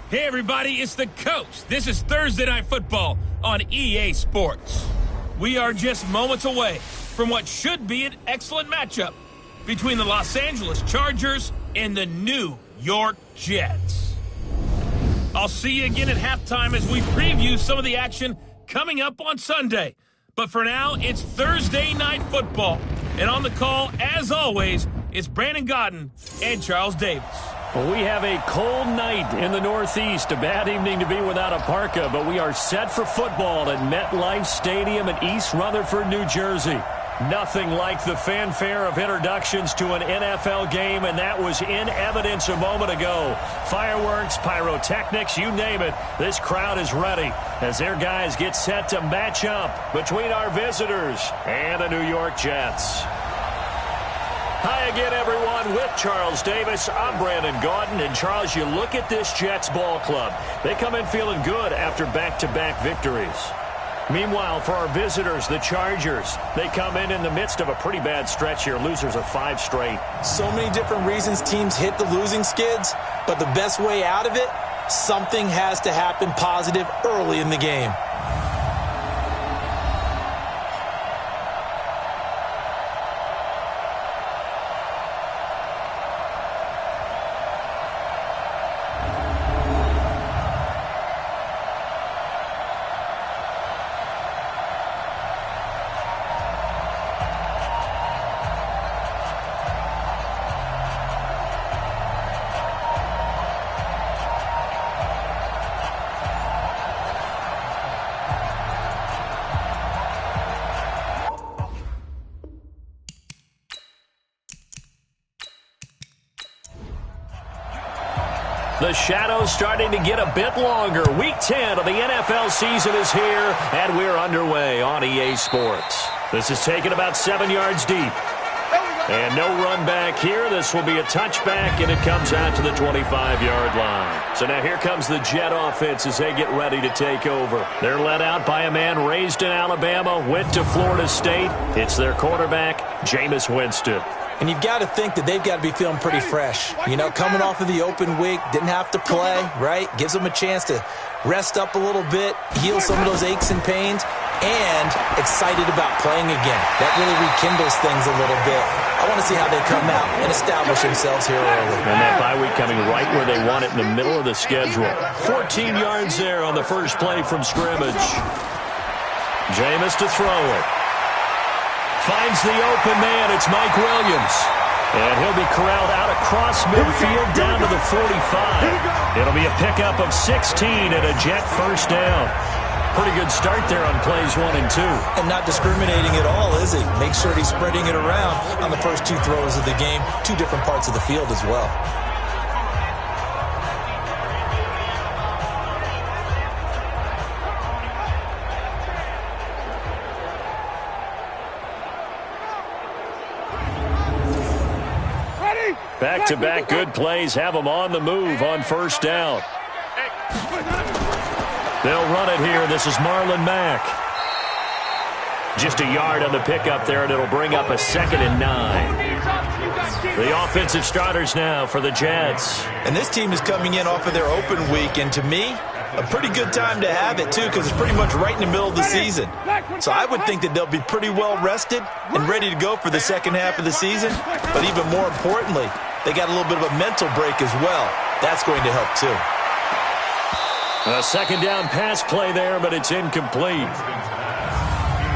Hey everybody, it's the Coach. This is Thursday Night Football on EA Sports. We are just moments away from what should be an excellent matchup between the Los Angeles Chargers and the New York Jets. I'll see you again at halftime as we preview some of the action coming up on Sunday. But for now, it's Thursday Night Football. And on the call, as always, it's Brandon Godden and Charles Davis. Well, we have a cold night in the Northeast. A bad evening to be without a parka, but we are set for football at MetLife Stadium in East Rutherford, New Jersey. Nothing like the fanfare of introductions to an NFL game, and that was in evidence a moment ago. Fireworks, pyrotechnics, you name it. This crowd is ready as their guys get set to match up between our visitors and the New York Jets. Hi again, everyone. With Charles Davis, I'm Brandon Gaudin. And, Charles, you look at this Jets ball club. They come in feeling good after back-to-back victories. Meanwhile, for our visitors, the Chargers, they come in the midst of a pretty bad stretch here. Losers of 5 straight. So many different reasons teams hit the losing skids, but the best way out of it, something has to happen positive early in the game. The shadow's starting to get a bit longer. Week 10 of the NFL season is here, and we're underway on EA Sports. This is taken about 7 yards deep. And no run back here. This will be a touchback, and it comes out to the 25-yard line. So now here comes the Jet offense as they get ready to take over. They're led out by a man raised in Alabama, went to Florida State. It's their quarterback, Jameis Winston. And you've got to think that they've got to be feeling pretty fresh. You know, coming off of the open week, didn't have to play, right? Gives them a chance to rest up a little bit, heal some of those aches and pains, and excited about playing again. That really rekindles things a little bit. I want to see how they come out and establish themselves here early. And that bye week coming right where they want it in the middle of the schedule. 14 yards there on the first play from scrimmage. Jameis to throw it. Finds the open man. It's Mike Williams. And he'll be corralled out across midfield down to the 45. It'll be a pickup of 16 and a Jet first down. Pretty good start there on plays 1 and 2. And not discriminating at all, is he? Make sure he's spreading it around on the first 2 throws of the game. 2 different parts of the field as well. Back-to-back good plays have them on the move on first down. They'll run it here. This is Marlon Mack. Just a yard on the pickup there, and it'll bring up a 2nd and 9. The offensive starters now for the Jets. And this team is coming in off of their open week, and to me, a pretty good time to have it, too, because it's pretty much right in the middle of the season. So I would think that they'll be pretty well rested and ready to go for the second half of the season. But even more importantly, they got a little bit of a mental break as well. That's going to help, too. A second down pass play there, but it's incomplete.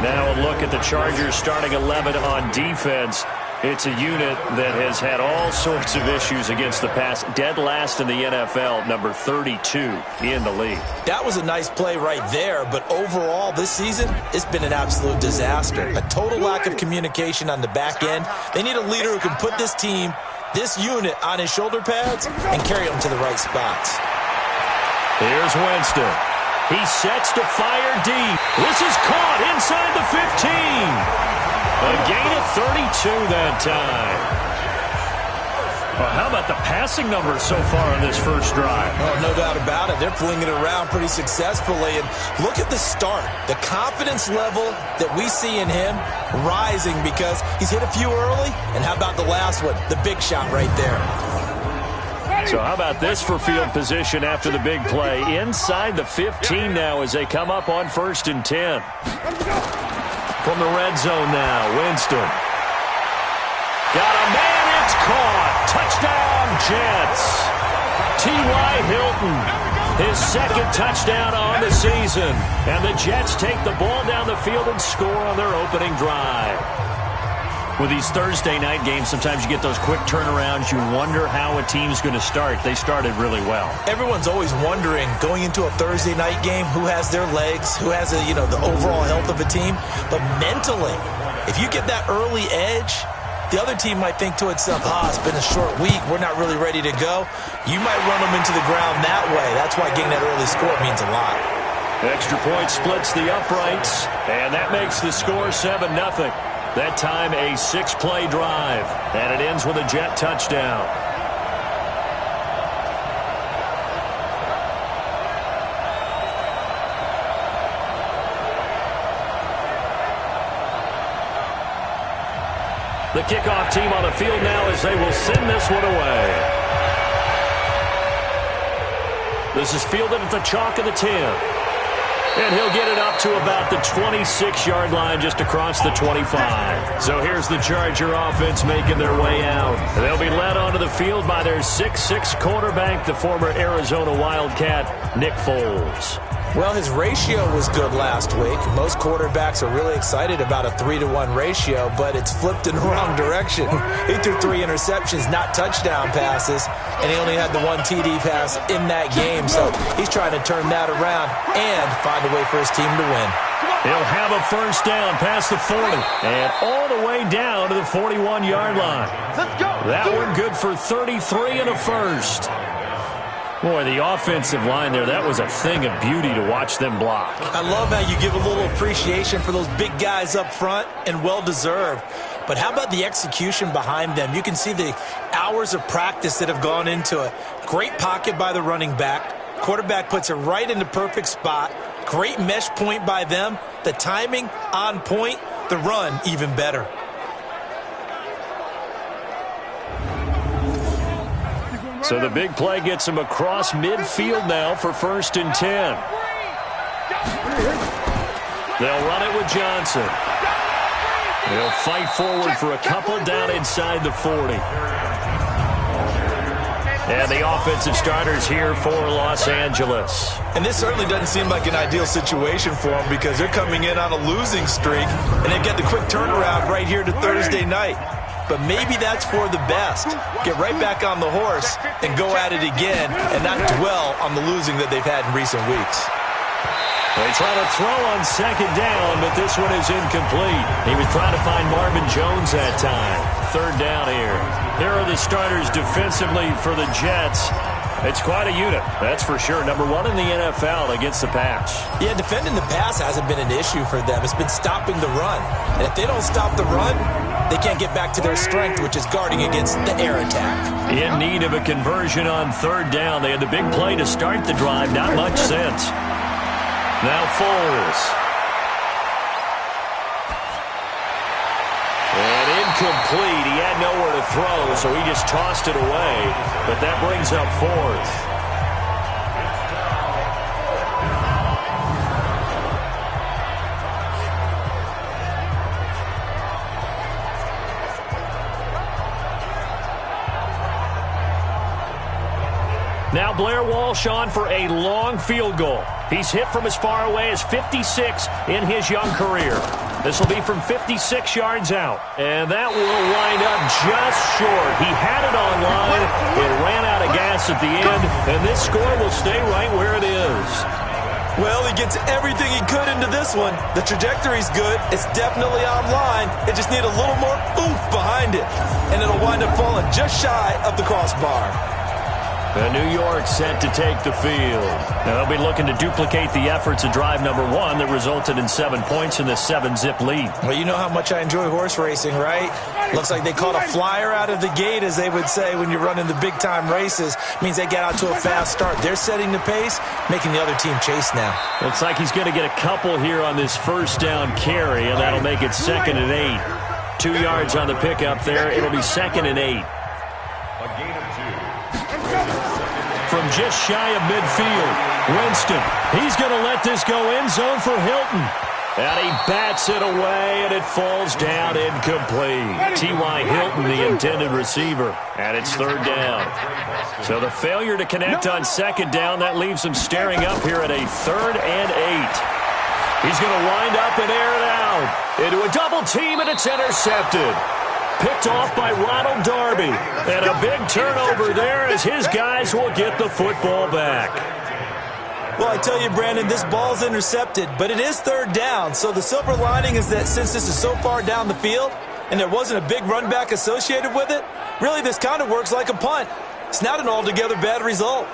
Now a look at the Chargers starting 11 on defense. It's a unit that has had all sorts of issues against the pass. Dead last in the NFL, number 32 in the league. That was a nice play right there, but overall this season, it's been an absolute disaster. A total lack of communication on the back end. They need a leader who can put this team, this unit, on his shoulder pads and carry them to the right spots. Here's Winston. He sets to fire deep. This is caught inside the 15. A gain of 32 that time. Well, how about the passing numbers so far on this first drive? Oh, no doubt about it. They're flinging it around pretty successfully. And look at the start. The confidence level that we see in him rising because he's hit a few early. And how about the last one? The big shot right there. So how about this for field position after the big play? Inside the 15 now as they come up on 1st and 10. From the red zone now, Winston. Got a man, it's caught. Touchdown, Jets. T.Y. Hilton, his second touchdown on the season. And the Jets take the ball down the field and score on their opening drive. With these Thursday night games, sometimes you get those quick turnarounds. You wonder how a team's going to start. They started really well. Everyone's always wondering, going into a Thursday night game, who has their legs, who has the overall health of a team. But mentally, if you get that early edge, the other team might think to itself, it's been a short week, we're not really ready to go. You might run them into the ground that way. That's why getting that early score means a lot. Extra point splits the uprights, and that makes the score 7-0. That time a 6-play drive, and it ends with a Jet touchdown. The kickoff team on the field now as they will send this one away. This is fielded at the chalk of the 10. And he'll get it up to about the 26-yard line just across the 25. So here's the Charger offense making their way out. They'll be led onto the field by their 6'6 quarterback, the former Arizona Wildcat, Nick Foles. Well, his ratio was good last week. Most quarterbacks are really excited about a 3-to-1 ratio, but it's flipped in the wrong direction. He threw 3 interceptions, not touchdown passes, and he only had the 1 TD pass in that game. So he's trying to turn that around and find a way for his team to win. He'll have a first down past the 40 and all the way down to the 41-yard line. Let's go. That one good for 33 and a first. Boy, the offensive line there, that was a thing of beauty to watch them block. I love how you give a little appreciation for those big guys up front, and well-deserved. But how about the execution behind them? You can see the hours of practice that have gone into it. Great pocket by the running back. Quarterback puts it right in the perfect spot. Great mesh point by them. The timing on point. The run even better. So the big play gets him across midfield now for 1st and 10. They'll run it with Johnson. They'll fight forward for a couple down inside the 40. And the offensive starters here for Los Angeles. And this certainly doesn't seem like an ideal situation for them because they're coming in on a losing streak, and they've got the quick turnaround right here to Thursday night. But maybe that's for the best. Get right back on the horse and go at it again and not dwell on the losing that they've had in recent weeks. They try to throw on 2nd down, but this one is incomplete. He was trying to find Marvin Jones that time. 3rd down here. Here are the starters defensively for the Jets. It's quite a unit, that's for sure. Number 1 in the NFL against the pass. Yeah, defending the pass hasn't been an issue for them. It's been stopping the run. And if they don't stop the run, they can't get back to their strength, which is guarding against the air attack. In need of a conversion on 3rd down. They had the big play to start the drive. Not much sense. Now Foles. And incomplete. He had nowhere to throw, so he just tossed it away. But that brings up 4th. Now Blair Walsh on for a long field goal. He's hit from as far away as 56 in his young career. This will be from 56 yards out. And that will wind up just short. He had it on line. It ran out of gas at the end. And this score will stay right where it is. Well, he gets everything he could into this one. The trajectory's good. It's definitely online. It just needs a little more oomph behind it. And it'll wind up falling just shy of the crossbar. And New York set to take the field. Now they'll be looking to duplicate the efforts of drive number 1 that resulted in 7 points in the 7-zip lead. Well, you know how much I enjoy horse racing, right? Looks like they caught a flyer out of the gate, as they would say when you're running the big-time races. Means they get out to a fast start. They're setting the pace, making the other team chase now. Looks like he's going to get a couple here on this first down carry, and that'll make it 2nd and 8. 2 yards on the pickup there. It'll be 2nd and 8. A gain of 2. from just shy of midfield. Winston, he's going to let this go end zone for Hilton. And he bats it away, and it falls down incomplete. T.Y. Hilton, the intended receiver, and it's third down. So the failure to connect on second down, that leaves him staring up here at a 3rd and 8. He's going to wind up and air it out into a double team, and it's intercepted. Picked off by Ronald Darby. And a big turnover there as his guys will get the football back. Well, I tell you, Brandon, this ball's intercepted, but it is third down. So the silver lining is that since this is so far down the field and there wasn't a big run back associated with it, really this kind of works like a punt. It's not an altogether bad result.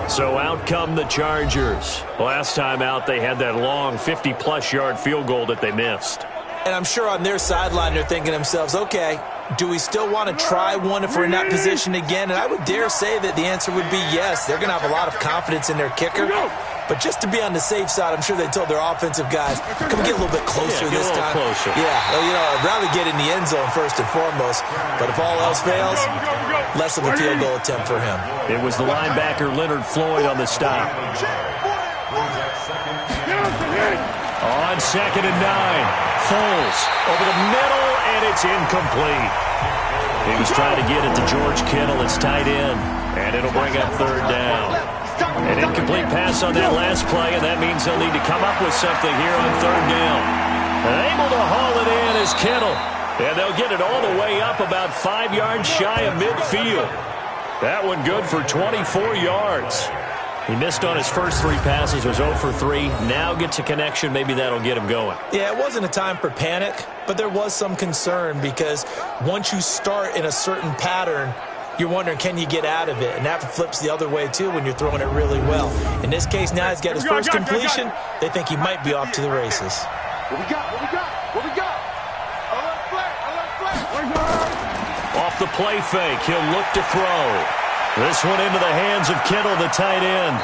So out come the Chargers. Last time out, they had that long 50-plus yard field goal that they missed. And I'm sure on their sideline they're thinking to themselves, okay, do we still want to try one if we're in that position again? And I would dare say that the answer would be yes. They're going to have a lot of confidence in their kicker. But just to be on the safe side, I'm sure they told their offensive guys, come get a little bit closer this time. Closer. Yeah, well, you know, I'd rather get in the end zone first and foremost. But if all else fails, less of a field goal attempt for him. It was the linebacker Leonard Floyd on the stop. On 2nd and 9. Foles over the middle, and it's incomplete. He was trying to get it to George Kittle, his tight end, and it'll bring up third down. An incomplete pass on that last play, and that means they'll need to come up with something here on third down. And able to haul it in is Kittle, and they'll get it all the way up about 5 yards shy of midfield. That one good for 24 yards. He missed on his first 3 passes, was 0 for 3. Now gets a connection. Maybe that'll get him going. Yeah, it wasn't a time for panic, but there was some concern because once you start in a certain pattern, you're wondering, can you get out of it? And that flips the other way, too, when you're throwing it really well. In this case, now he's got his first completion. They think he might be off to the races. What we got? Alert flag. Off the play fake, he'll look to throw. This one into the hands of Kittle, the tight end.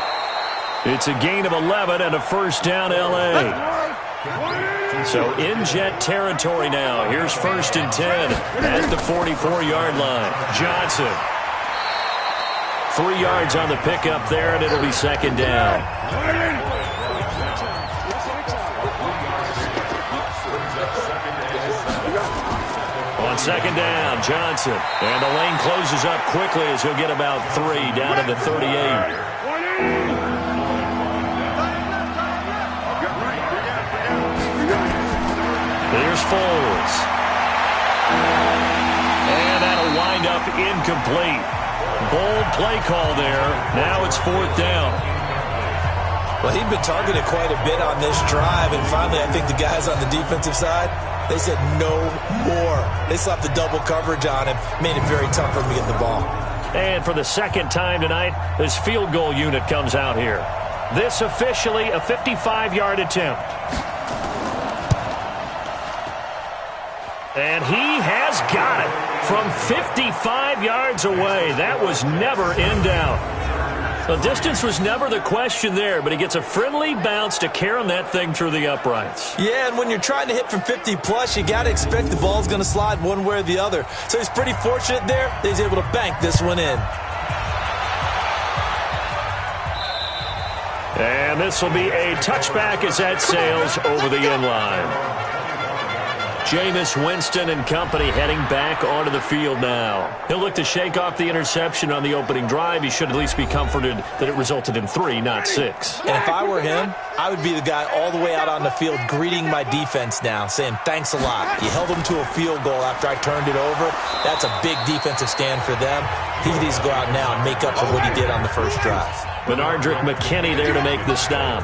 It's a gain of 11 and a first down, L.A. So in Jet territory now. Here's 1st and 10 at the 44-yard line. Johnson. 3 yards on the pickup there, and it'll be 2nd down. On 2nd down, Johnson. And the lane closes up quickly as he'll get about 3 down to the 38. Here's Foles. And that'll wind up incomplete. Bold play call there. Now it's 4th down. Well, he'd been targeted quite a bit on this drive, and finally I think the guys on the defensive side, they said no more. They slapped the double coverage on him, made it very tough for him to get the ball. And for the 2nd time tonight, this field goal unit comes out here. This officially a 55-yard attempt. And he has got it from 55 yards away. That was never in doubt. The distance was never the question there, but he gets a friendly bounce to carry that thing through the uprights. Yeah, and when you're trying to hit from 50-plus, you got to expect the ball's going to slide one way or the other. So he's pretty fortunate there that he's able to bank this one in. And this will be a touchback as that sails over the end line. Jameis Winston and company heading back onto the field now. He'll look to shake off the interception on the opening drive. He should at least be comforted that it resulted in 3, not 6. And if I were him, I would be the guy all the way out on the field greeting my defense now, saying thanks a lot. You held them to a field goal after I turned it over. That's a big defensive stand for them. He needs to go out now and make up for what he did on the first drive. Benardrick McKinney there to make the stop.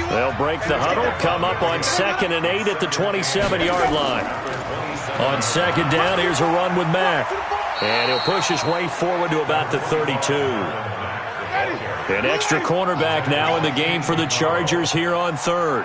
They'll break the huddle, come up on 2nd and 8 at the 27-yard line. On 2nd down, here's a run with Mack. And he'll push his way forward to about the 32. An extra cornerback now in the game for the Chargers here on 3rd.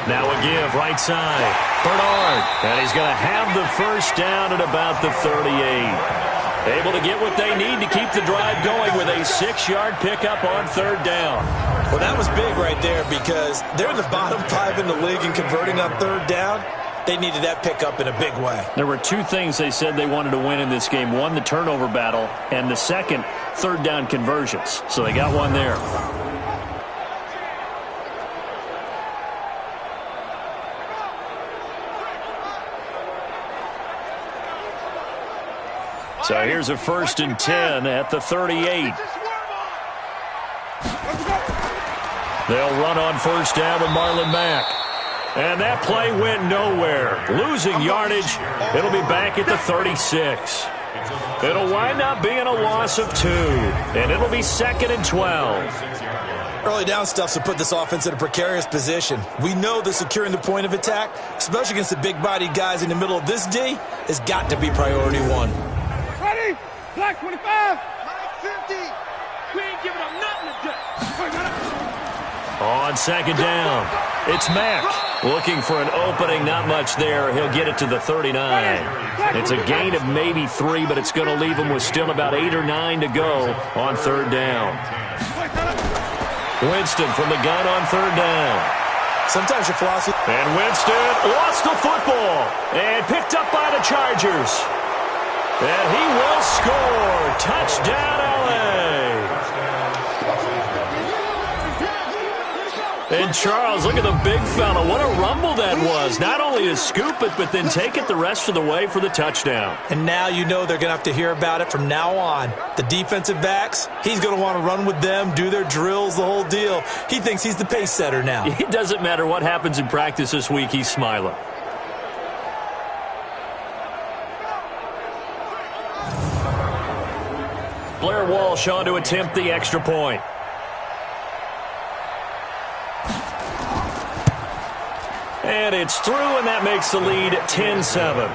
Now a give, right side. Bernard. And he's going to have the first down at about the 38. Able to get what they need to keep the drive going with a 6-yard pickup on third down. Well, that was big right there because they're in the bottom 5 in the league in converting on third down. They needed that pickup in a big way. There were 2 things they said they wanted to win in this game. One, the turnover battle, and the second, third down conversions. So they got one there. So here's a 1st and 10 at the 38. They'll run on first down with Marlon Mack. And that play went nowhere. Losing yardage. It'll be back at the 36. It'll wind up being a loss of 2. And it'll be 2nd and 12. Early down stuff to put this offense in a precarious position. We know that securing the point of attack, especially against the big-bodied guys in the middle of this D, has got to be priority 1. Ready? Black 25. 50. We ain't giving up nothing today. On second down, it's Mack. Looking for an opening, not much there. He'll get it to the 39. It's a gain of maybe 3, but it's going to leave him with still about 8 or 9 to go on third down. Winston from the gun on third down. Sometimes your philosophy... And Winston lost the football and picked up by the Chargers. And he will score. Touchdown, L.A. And Charles, look at the big fella. What a rumble that was. Not only to scoop it, but then take it the rest of the way for the touchdown. And now you know they're going to have to hear about it from now on. The defensive backs, he's going to want to run with them, do their drills, the whole deal. He thinks he's the pace setter now. It doesn't matter what happens in practice this week. He's smiling. Blair Walsh on to attempt the extra point. And it's through, and that makes the lead 10-7.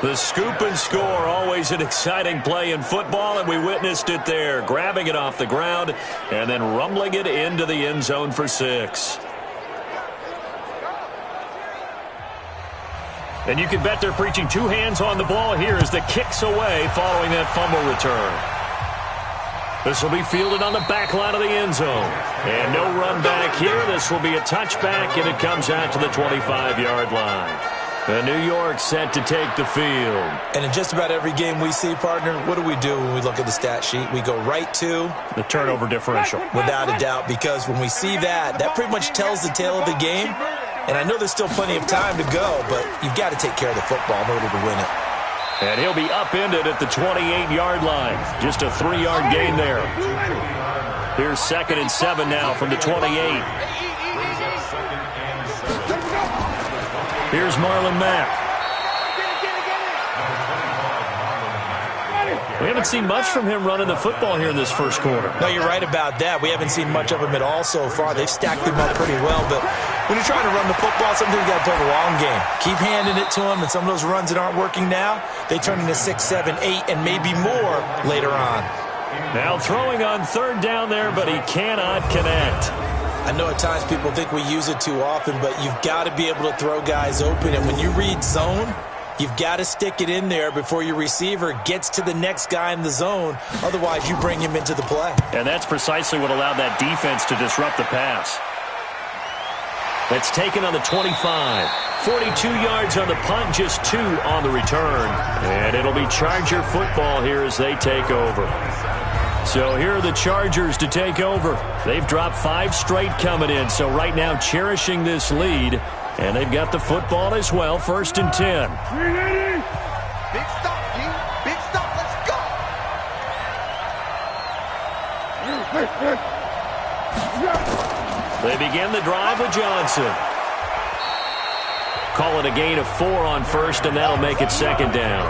The scoop and score, always an exciting play in football, and we witnessed it there. Grabbing it off the ground and then rumbling it into the end zone for 6. And you can bet they're preaching 2 hands on the ball here as the kick's away following that fumble return. This will be fielded on the back line of the end zone. And no run back here. This will be a touchback, and it comes out to the 25-yard line. And New York set to take the field. And in just about every game we see, partner, what do we do when we look at the stat sheet? We go right to the turnover differential. Without a doubt, because when we see that, that pretty much tells the tale of the game. And I know there's still plenty of time to go, but you've got to take care of the football in order to win it. And he'll be upended at the 28-yard line. Just a 3-yard gain there. Here's 2nd and 7 now from the 28. Here's Marlon Mack. We haven't seen much from him running the football here in this first quarter. No, you're right about that. We haven't seen much of him at all so far. They've stacked him up pretty well, but when you're trying to run the football, sometimes you got to play the long game. Keep handing it to him, and some of those runs that aren't working now, they turn into 6, 7, 8, and maybe more later on. Now throwing on third down there, but he cannot connect. I know at times people think we use it too often, but you've got to be able to throw guys open, and when you read zone, you've got to stick it in there before your receiver gets to the next guy in the zone. Otherwise, you bring him into the play. And that's precisely what allowed that defense to disrupt the pass. That's taken on the 25. 42 yards on the punt, just 2 on the return. And it'll be Charger football here as they take over. So here are the Chargers to take over. They've dropped 5 straight coming in, so right now cherishing this lead. And they've got the football as well, 1st and 10. Big stop, G. Big stop. Let's go. They begin the drive with Johnson. Call it a gain of 4 on first, and that'll make it 2nd down.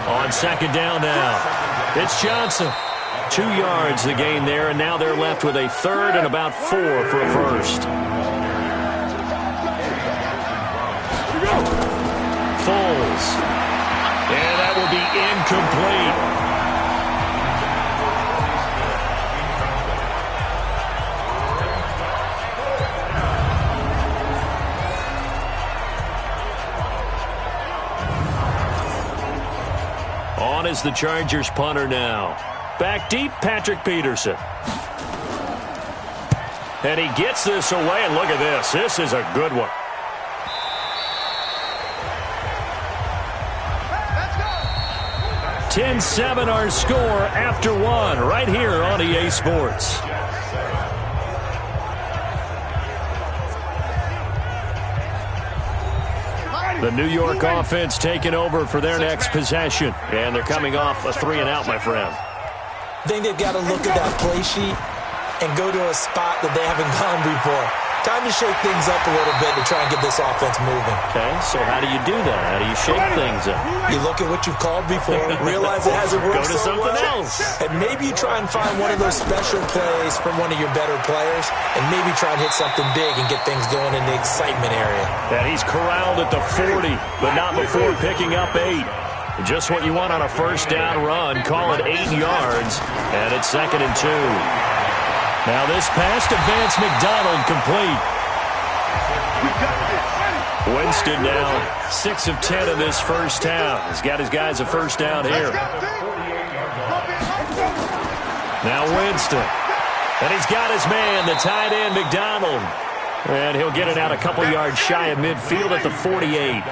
On 2nd down now, it's Johnson. 2 yards the gain there, and now they're left with a 3rd and about 4 for a first. Foles. And that will be incomplete. on is the Chargers punter now. Back deep, Patrick Peterson. And he gets this away, and look at this. This is a good one. Let's go. 10-7 our score after one right here on EA Sports. The New York offense taking over for their next possession. And they're coming off a 3-and-out, my friend. I think they've got to look at that play sheet and go to a spot that they haven't gone before. Time to shake things up a little bit to try and get this offense moving. Okay, so how do you do that? How do you shake things up? You look at what you've called before, realize it hasn't worked so well. Go to something else. And maybe you try and find one of those special plays from one of your better players, and maybe try and hit something big and get things going in the excitement area. And he's corralled at the 40, but not before picking up 8. Just what you want on a first down run. Call it 8 yards, and it's 2nd and 2. Now this pass to Vance McDonald complete. Winston now 6 of 10 in this first half. He's got his guys a first down here. Now Winston. And he's got his man, the tight end, McDonald. And he'll get it out a couple yards shy of midfield at the 48.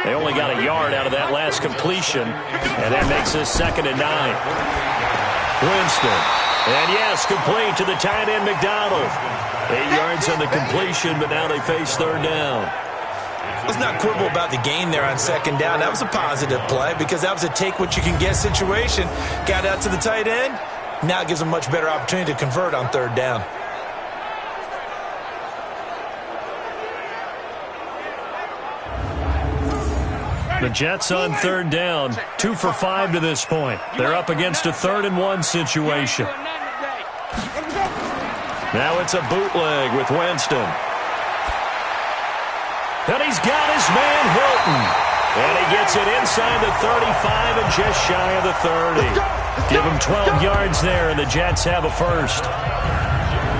They only got a yard out of that last completion, and that makes this 2nd and 9. Winston. And yes, complete to the tight end, McDonald. 8 yards on the completion, but now they face 3rd down. Let's not quibble about the gain there on 2nd down. That was a positive play because that was a take-what-you-can-get situation. Got out to the tight end. Now it gives them a much better opportunity to convert on 3rd down. The Jets on 3rd down, 2 for 5 to this point. They're up against a 3rd and 1 situation. Now it's a bootleg with Winston. And he's got his man Hilton. And he gets it inside the 35 and just shy of the 30. Give him 12 yards there, and the Jets have a first.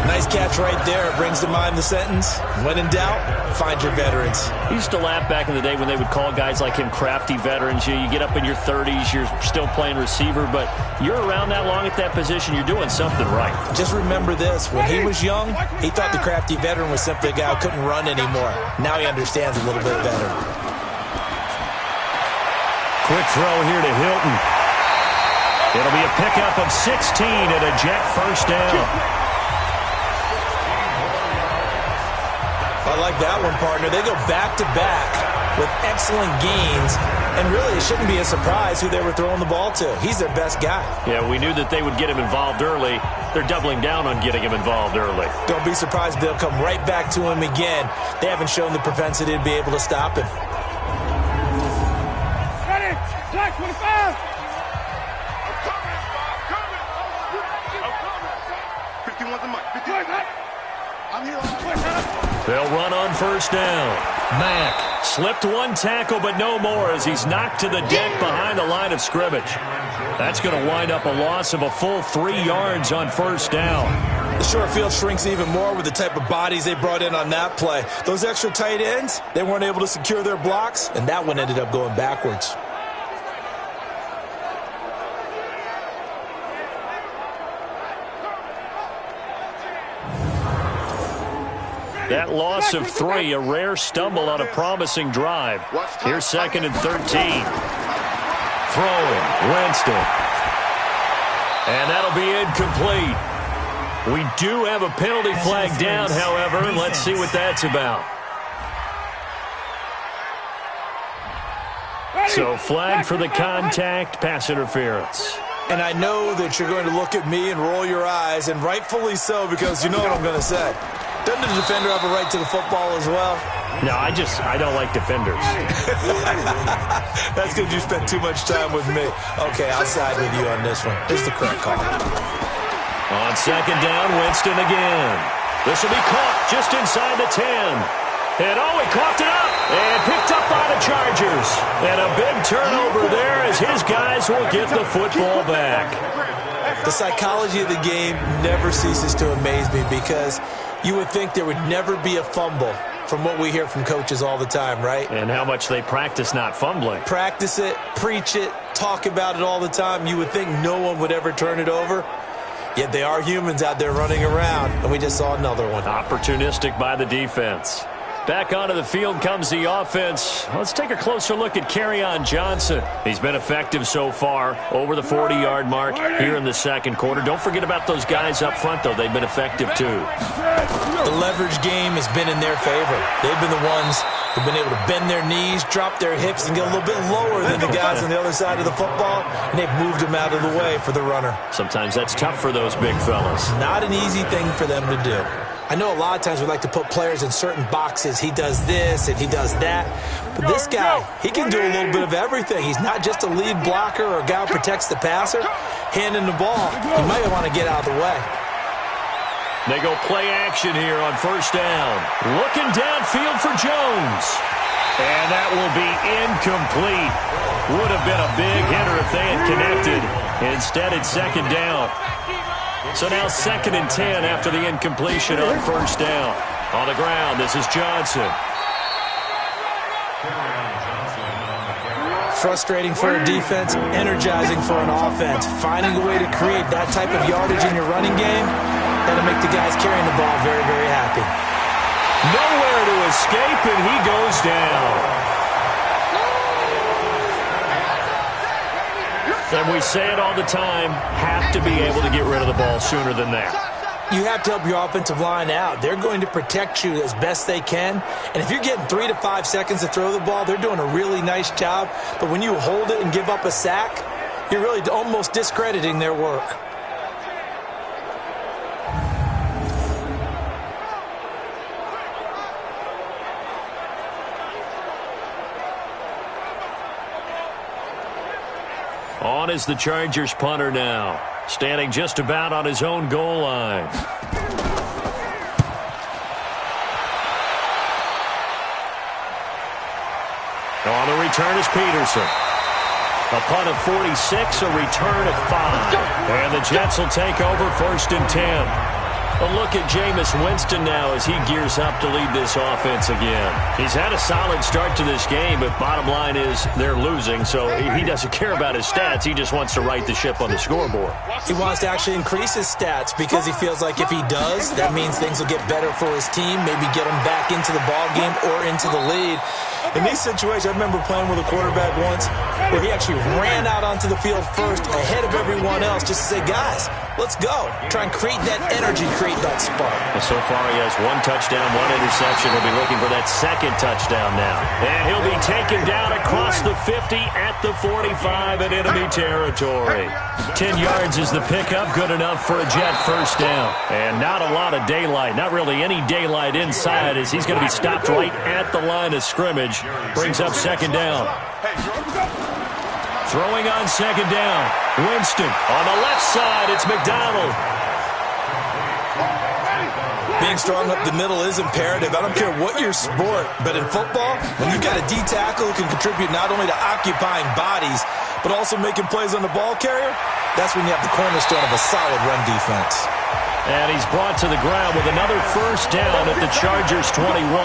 Nice catch right there. Brings to mind the sentence, when in doubt, find your veterans. I used to laugh back in the day when they would call guys like him crafty veterans. You get up in your 30s, you're still playing receiver, but you're around that long at that position, you're doing something right. Just remember this. When he was young, he thought the crafty veteran was simply a guy who couldn't run anymore. Now he understands a little bit better. Quick throw here to Hilton. It'll be a pickup of 16 and a Jet first down. I like that one, partner. They go back-to-back with excellent gains, and really it shouldn't be a surprise who they were throwing the ball to. He's their best guy. Yeah, we knew that they would get him involved early. They're doubling down on getting him involved early. Don't be surprised they'll come right back to him again. They haven't shown the propensity to be able to stop him. Ready, Black 25. They'll run on first down. Mack slipped one tackle, but no more as he's knocked to the deck behind the line of scrimmage. That's going to wind up a loss of a full 3 yards on first down. The short field shrinks even more with the type of bodies they brought in on that play. Those extra tight ends, they weren't able to secure their blocks, and that one ended up going backwards. That loss of 3, a rare stumble on a promising drive. Here's 2nd and 13. Throwing, Winston. And that'll be incomplete. We do have a penalty flag down, however, and let's see what that's about. So flag for the contact, pass interference. And I know that you're going to look at me and roll your eyes, and rightfully so, because you know what I'm going to say. Doesn't the defender have a right to the football as well? No, I don't like defenders. That's because you spent too much time with me. Okay, I'll side with you on this one. Here's the correct call. On 2nd down, Winston again. This will be caught just inside the 10. And he caught it up and picked up by the Chargers. And a big turnover there as his guys will get the football back. The psychology of the game never ceases to amaze me because you would think there would never be a fumble from what we hear from coaches all the time, right? And how much they practice not fumbling. Practice it, preach it, talk about it all the time. You would think no one would ever turn it over. Yet they are humans out there running around, and we just saw another one. Opportunistic by the defense. Back onto the field comes the offense. Let's take a closer look at Kerryon Johnson. He's been effective so far, over the 40-yard mark here in the second quarter. Don't forget about those guys up front, though. They've been effective, too. The leverage game has been in their favor. They've been the ones who've been able to bend their knees, drop their hips, and get a little bit lower than the guys on the other side of the football, and they've moved them out of the way for the runner. Sometimes that's tough for those big fellas. Not an easy thing for them to do. I know a lot of times we like to put players in certain boxes. He does this and he does that. But this guy, he can do a little bit of everything. He's not just a lead blocker or a guy who protects the passer. Handing the ball, he might want to get out of the way. They go play action here on first down. Looking downfield for Jones. And that will be incomplete. Would have been a big hitter if they had connected. Instead, it's second down. So now 2nd and 10 after the incompletion on first down. On the ground, this is Johnson. Frustrating for a defense, energizing for an offense. Finding a way to create that type of yardage in your running game, that'll make the guys carrying the ball very, very happy. Nowhere to escape, and he goes down. And we say it all the time, have to be able to get rid of the ball sooner than that. You have to help your offensive line out. They're going to protect you as best they can. And if you're getting 3 to 5 seconds to throw the ball, they're doing a really nice job. But when you hold it and give up a sack, you're really almost discrediting their work. On is the Chargers punter now, standing just about on his own goal line. On the return is Peterson. A punt of 46, a return of 5. And the Jets will take over 1st and 10. A look at Jameis Winston now as he gears up to lead this offense again. He's had a solid start to this game, but bottom line is they're losing, so he doesn't care about his stats. He just wants to right the ship on the scoreboard. He wants to actually increase his stats because he feels like if he does, that means things will get better for his team, maybe get him back into the ball game or into the lead. In these situations, I remember playing with a quarterback once where he actually ran out onto the field first ahead of everyone else just to say, guys, let's go. Try and create that energy, create that spark. Well, so far he has 1 touchdown, 1 interception. He'll be looking for that 2nd touchdown now. And he'll be taken down across the 50 at the 45 in enemy territory. 10 yards is the pickup, good enough for a Jet first down. And not a lot of daylight, not really any daylight inside as he's going to be stopped right at the line of scrimmage. Brings up 2nd down. Throwing on 2nd down. Winston on the left side. It's McDonald. Being strong up the middle is imperative. I don't care what your sport, but in football, when you've got a D tackle who can contribute not only to occupying bodies, but also making plays on the ball carrier, that's when you have the cornerstone of a solid run defense. And he's brought to the ground with another first down at the Chargers 21.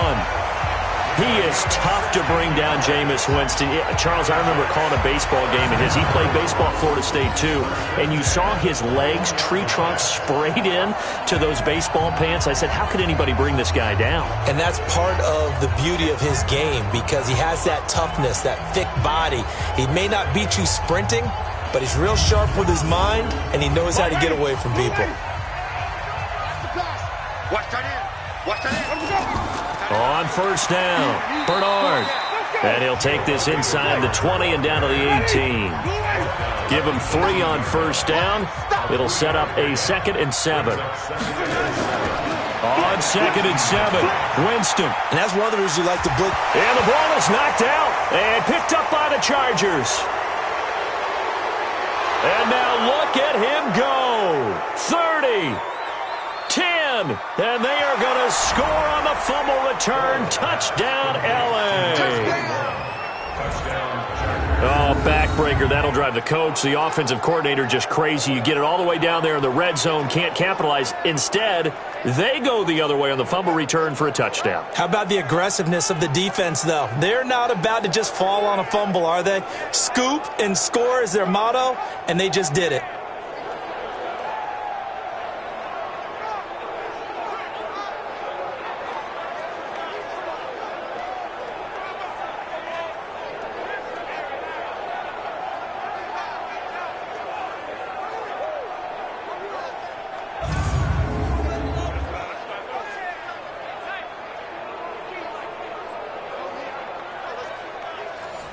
He is tough to bring down, Jameis Winston. Charles, I remember calling a baseball game of his. He played baseball at Florida State, too. And you saw his legs, tree trunks sprayed in to those baseball pants. I said, how could anybody bring this guy down? And that's part of the beauty of his game because he has that toughness, that thick body. He may not beat you sprinting, but he's real sharp with his mind, and he knows how to get away from people. On first down, Bernard. And he'll take this inside the 20 and down to the 18. Give him 3 on first down. It'll set up a 2nd and 7. On 2nd and 7, Winston. And that's one of the reasons you like to blitz. And the ball is knocked out and picked up by the Chargers. And now look at him go. 30. 10, and they are going to score on the fumble return. Touchdown, L.A. Oh, backbreaker. That'll drive the coach, the offensive coordinator, just crazy. You get it all the way down there in the red zone, can't capitalize. Instead, they go the other way on the fumble return for a touchdown. How about the aggressiveness of the defense, though? They're not about to just fall on a fumble, are they? Scoop and score is their motto, and they just did it.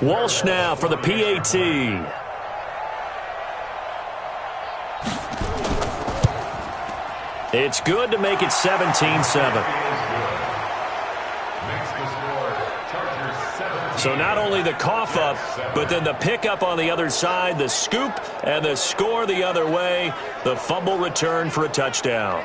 Walsh now for the PAT. It's good to make it 17-7. So not only the cough up, but then the pickup on the other side, the scoop, and the score the other way. The fumble return for a touchdown.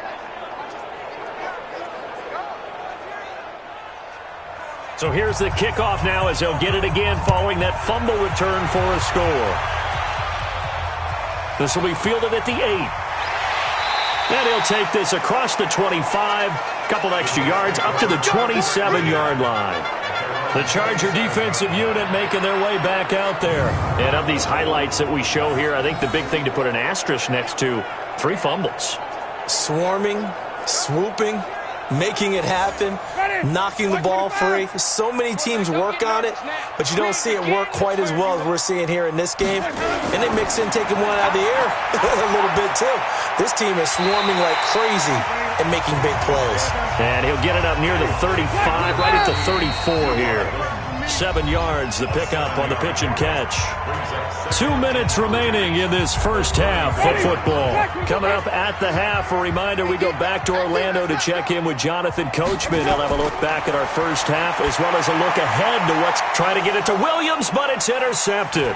So here's the kickoff now as they'll get it again following that fumble return for a score. This will be fielded at the 8. And he'll take this across the 25, couple extra yards up to the 27-yard line. The Charger defensive unit making their way back out there. And of these highlights that we show here, I think the big thing to put an asterisk next to, 3 fumbles. Swarming, swooping, making it happen, knocking the ball free. So many teams work on it, but you don't see it work quite as well as we're seeing here in this game. And they mix in taking one out of the air a little bit too. This team is swarming like crazy and making big plays. And he'll get it up near the 35, right at the 34 here. 7 yards, the pickup on the pitch and catch. 2 minutes remaining in this first half of football. Coming up at the half, a reminder, we go back to Orlando to check in with Jonathan Coachman. He'll have a look back at our first half as well as a look ahead to what's trying to get it to Williams, but it's intercepted.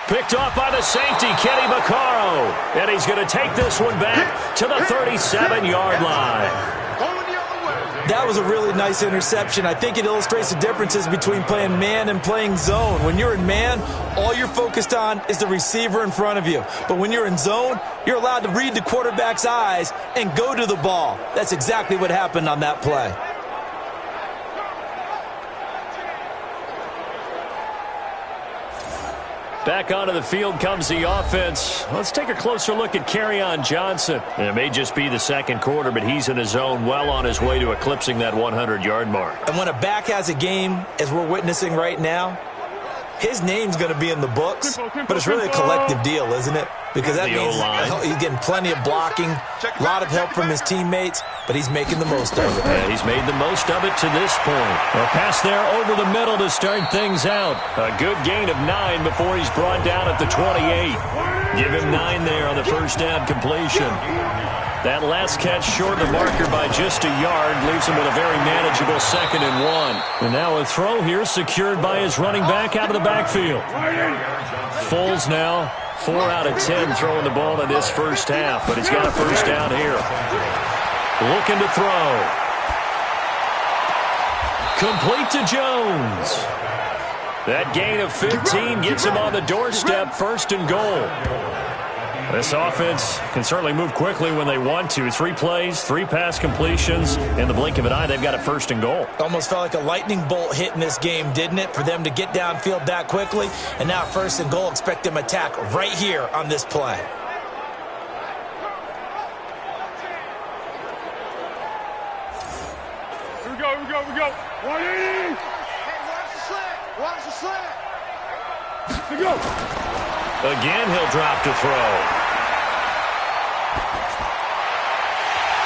Picked off by the safety, Kenny Vaccaro. And he's going to take this one back to the 37-yard line. That was a really nice interception. I think it illustrates the differences between playing man and playing zone. When you're in man, all you're focused on is the receiver in front of you. But when you're in zone, you're allowed to read the quarterback's eyes and go to the ball. That's exactly what happened on that play. Back onto the field comes the offense. Let's take a closer look at Kerryon Johnson. It may just be the second quarter, but he's in his zone, well on his way to eclipsing that 100-yard mark. And when a back has a game, as we're witnessing right now, his name's going to be in the books, but it's really a collective deal, isn't it? Because that means he's getting plenty of blocking, a lot of help from his teammates, but he's making the most of it. Yeah, he's made the most of it to this point. A pass there over the middle to start things out. A good gain of 9 before he's brought down at the 28. Give him 9 there on the first down completion. That last catch short of the marker by just a yard leaves him with a very manageable 2nd and 1. And now a throw here secured by his running back out of the backfield. Foles now 4 out of 10 throwing the ball in this first half, but he's got a first down here. Looking to throw. Complete to Jones. That gain of 15 gets him on the doorstep, 1st and goal. This offense can certainly move quickly when they want to. 3 plays, 3 pass completions. In the blink of an eye, they've got it 1st and goal. Almost felt like a lightning bolt hit in this game, didn't it? For them to get downfield that quickly. And now 1st and goal, expect them to attack right here on this play. Here we go, here we go, here we go. 180. Watch the slant. Here we go. Again, he'll drop to throw.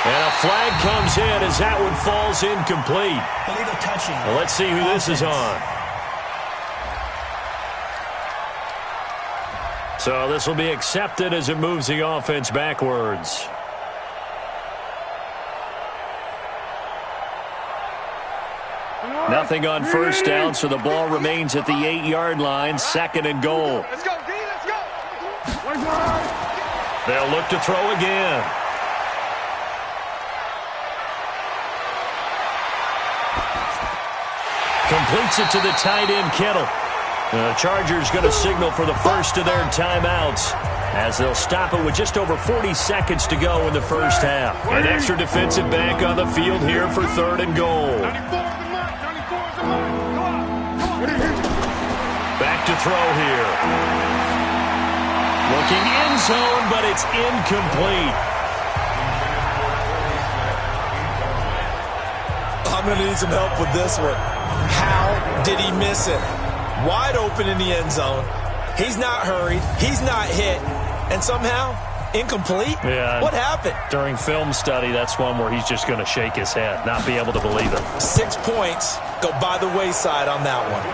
And a flag comes in as that one falls incomplete. Illegal touching. Well, let's see who this is on. So this will be accepted as it moves the offense backwards. Nothing on first down, so the ball remains at the 8-yard line, 2nd and goal. Let's go, D, let's go. They'll look to throw again. Completes it to the tight end, Kittle. The Chargers going to signal for the first of their timeouts as they'll stop it with just over 40 seconds to go in the first half. An extra defensive back on the field here for 3rd and goal. Back to throw here. Looking end zone, but it's incomplete. I'm going to need some help with this one. How did he miss it? Wide open in the end zone. He's not hurried. He's not hit. And somehow, incomplete? Yeah. What happened? During film study, that's one where he's just going to shake his head, not be able to believe it. 6 points go by the wayside on that one.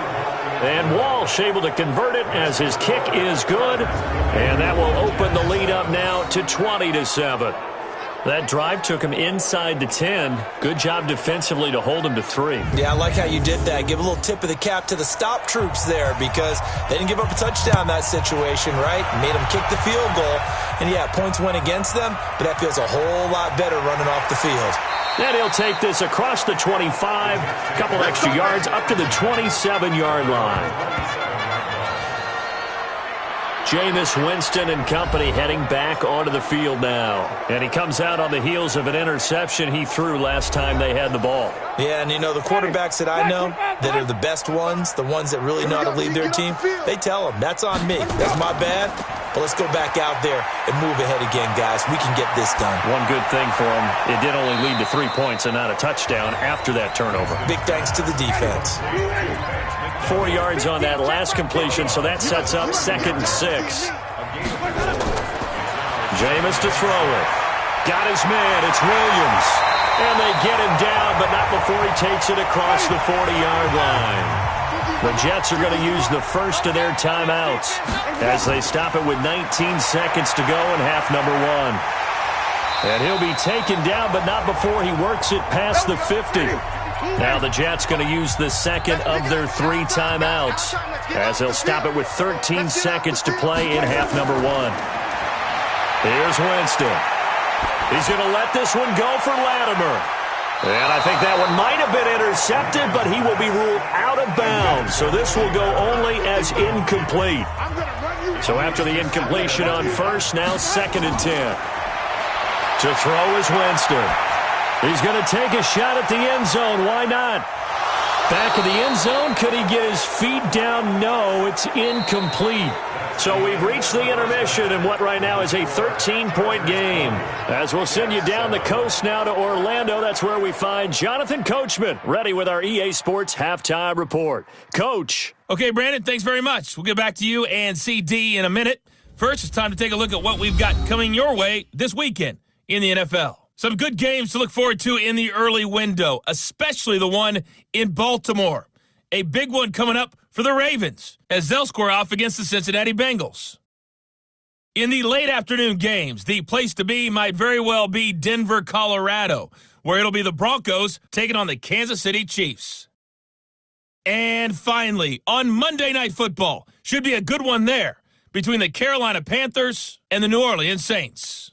And Walsh able to convert it as his kick is good. And that will open the lead up now to 20-7. That drive took him inside the 10. Good job defensively to hold him to 3. Yeah, I like how you did that. Give a little tip of the cap to the stop troops there because they didn't give up a touchdown in that situation, right? Made them kick the field goal. And, yeah, points went against them, but that feels a whole lot better running off the field. Then he'll take this across the 25, a couple extra yards up to the 27-yard line. Jameis Winston and company heading back onto the field now. And he comes out on the heels of an interception he threw last time they had the ball. Yeah, and you know, the quarterbacks that I know that are the best ones, the ones that really know how to lead their team, they tell them, that's on me. That's my bad. But let's go back out there and move ahead again, guys. We can get this done. One good thing for him, it did only lead to 3 points and not a touchdown after that turnover. Big thanks to the defense. 4 yards on that last completion, so that sets up 2nd and 6. Jameis to throw it. Got his man. It's Williams. And they get him down, but not before he takes it across the 40-yard line. The Jets are going to use the first of their timeouts as they stop it with 19 seconds to go in half number 1. And he'll be taken down, but not before he works it past the 50. Now the Jets going to use the second of their 3 timeouts as they'll stop it with 13 seconds to play in half number 1. Here's Winston. He's going to let this one go for Latimer. And I think that one might have been intercepted, but he will be ruled out of bounds. So this will go only as incomplete. So after the incompletion on first, now 2nd and 10. To throw is Winston. He's going to take a shot at the end zone. Why not? Back of the end zone. Could he get his feet down? No, it's incomplete. So we've reached the intermission in what right now is a 13-point game. As we'll send you down the coast now to Orlando, that's where we find Jonathan Coachman ready with our EA Sports Halftime Report. Coach. Okay, Brandon, thanks very much. We'll get back to you and CD in a minute. First, it's time to take a look at what we've got coming your way this weekend in the NFL. Some good games to look forward to in the early window, especially the one in Baltimore. A big one coming up for the Ravens as they'll square off against the Cincinnati Bengals. In the late afternoon games, the place to be might very well be Denver, Colorado, where it'll be the Broncos taking on the Kansas City Chiefs. And finally, on Monday Night Football, should be a good one there between the Carolina Panthers and the New Orleans Saints.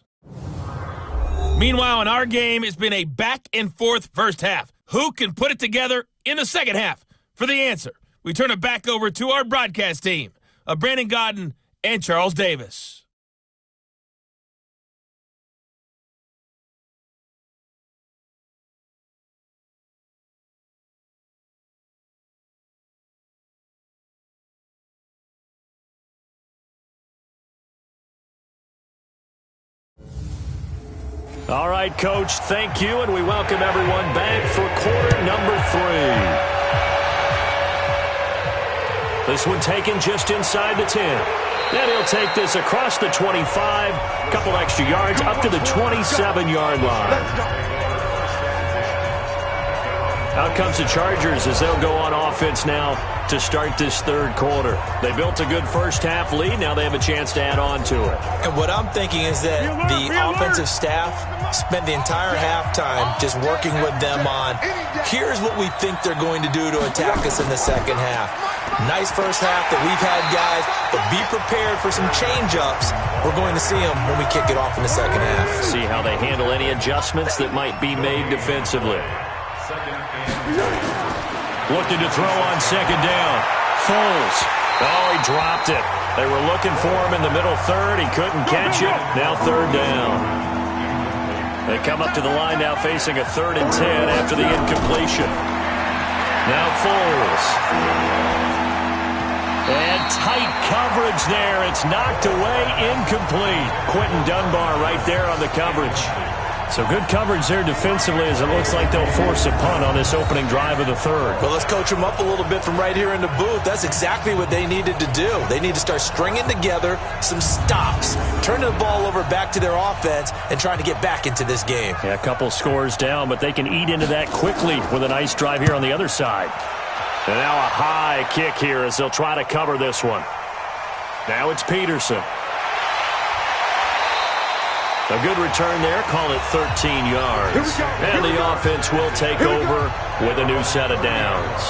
Meanwhile, in our game, it's been a back-and-forth first half. Who can put it together in the second half? For the answer, we turn it back over to our broadcast team of Brandon Godden and Charles Davis. All right, Coach, thank you, and we welcome everyone back for quarter number 3. This one taken just inside the 10. Then he'll take this across the 25, a couple extra yards up to the 27-yard line. Out comes the Chargers as they'll go on offense now to start this third quarter. They built a good first-half lead. Now they have a chance to add on to it. And what I'm thinking is that the offensive staff spent the entire halftime just working with them on, here's what we think they're going to do to attack us in the second half. Nice first half that we've had, guys, but be prepared for some change-ups. We're going to see them when we kick it off in the second half. See how they handle any adjustments that might be made defensively. Looking to throw on second down. Foles. Oh, he dropped it. They were looking for him in the middle third. He couldn't catch it. Now third down. They come up to the line now facing a 3rd and 10 after the incompletion. Now Foles. And tight coverage there. It's knocked away, incomplete. Quentin Dunbar right there on the coverage. So good coverage there defensively as it looks like they'll force a punt on this opening drive of the 3rd. Well, let's coach them up a little bit from right here in the booth. That's exactly what they needed to do. They need to start stringing together some stops, turning the ball over back to their offense, and trying to get back into this game. Yeah, a couple scores down, but they can eat into that quickly with a nice drive here on the other side. And now a high kick here as they'll try to cover this one. Now it's Peterson. A good return there. Call it 13 yards. And the offense will take over with a new set of downs.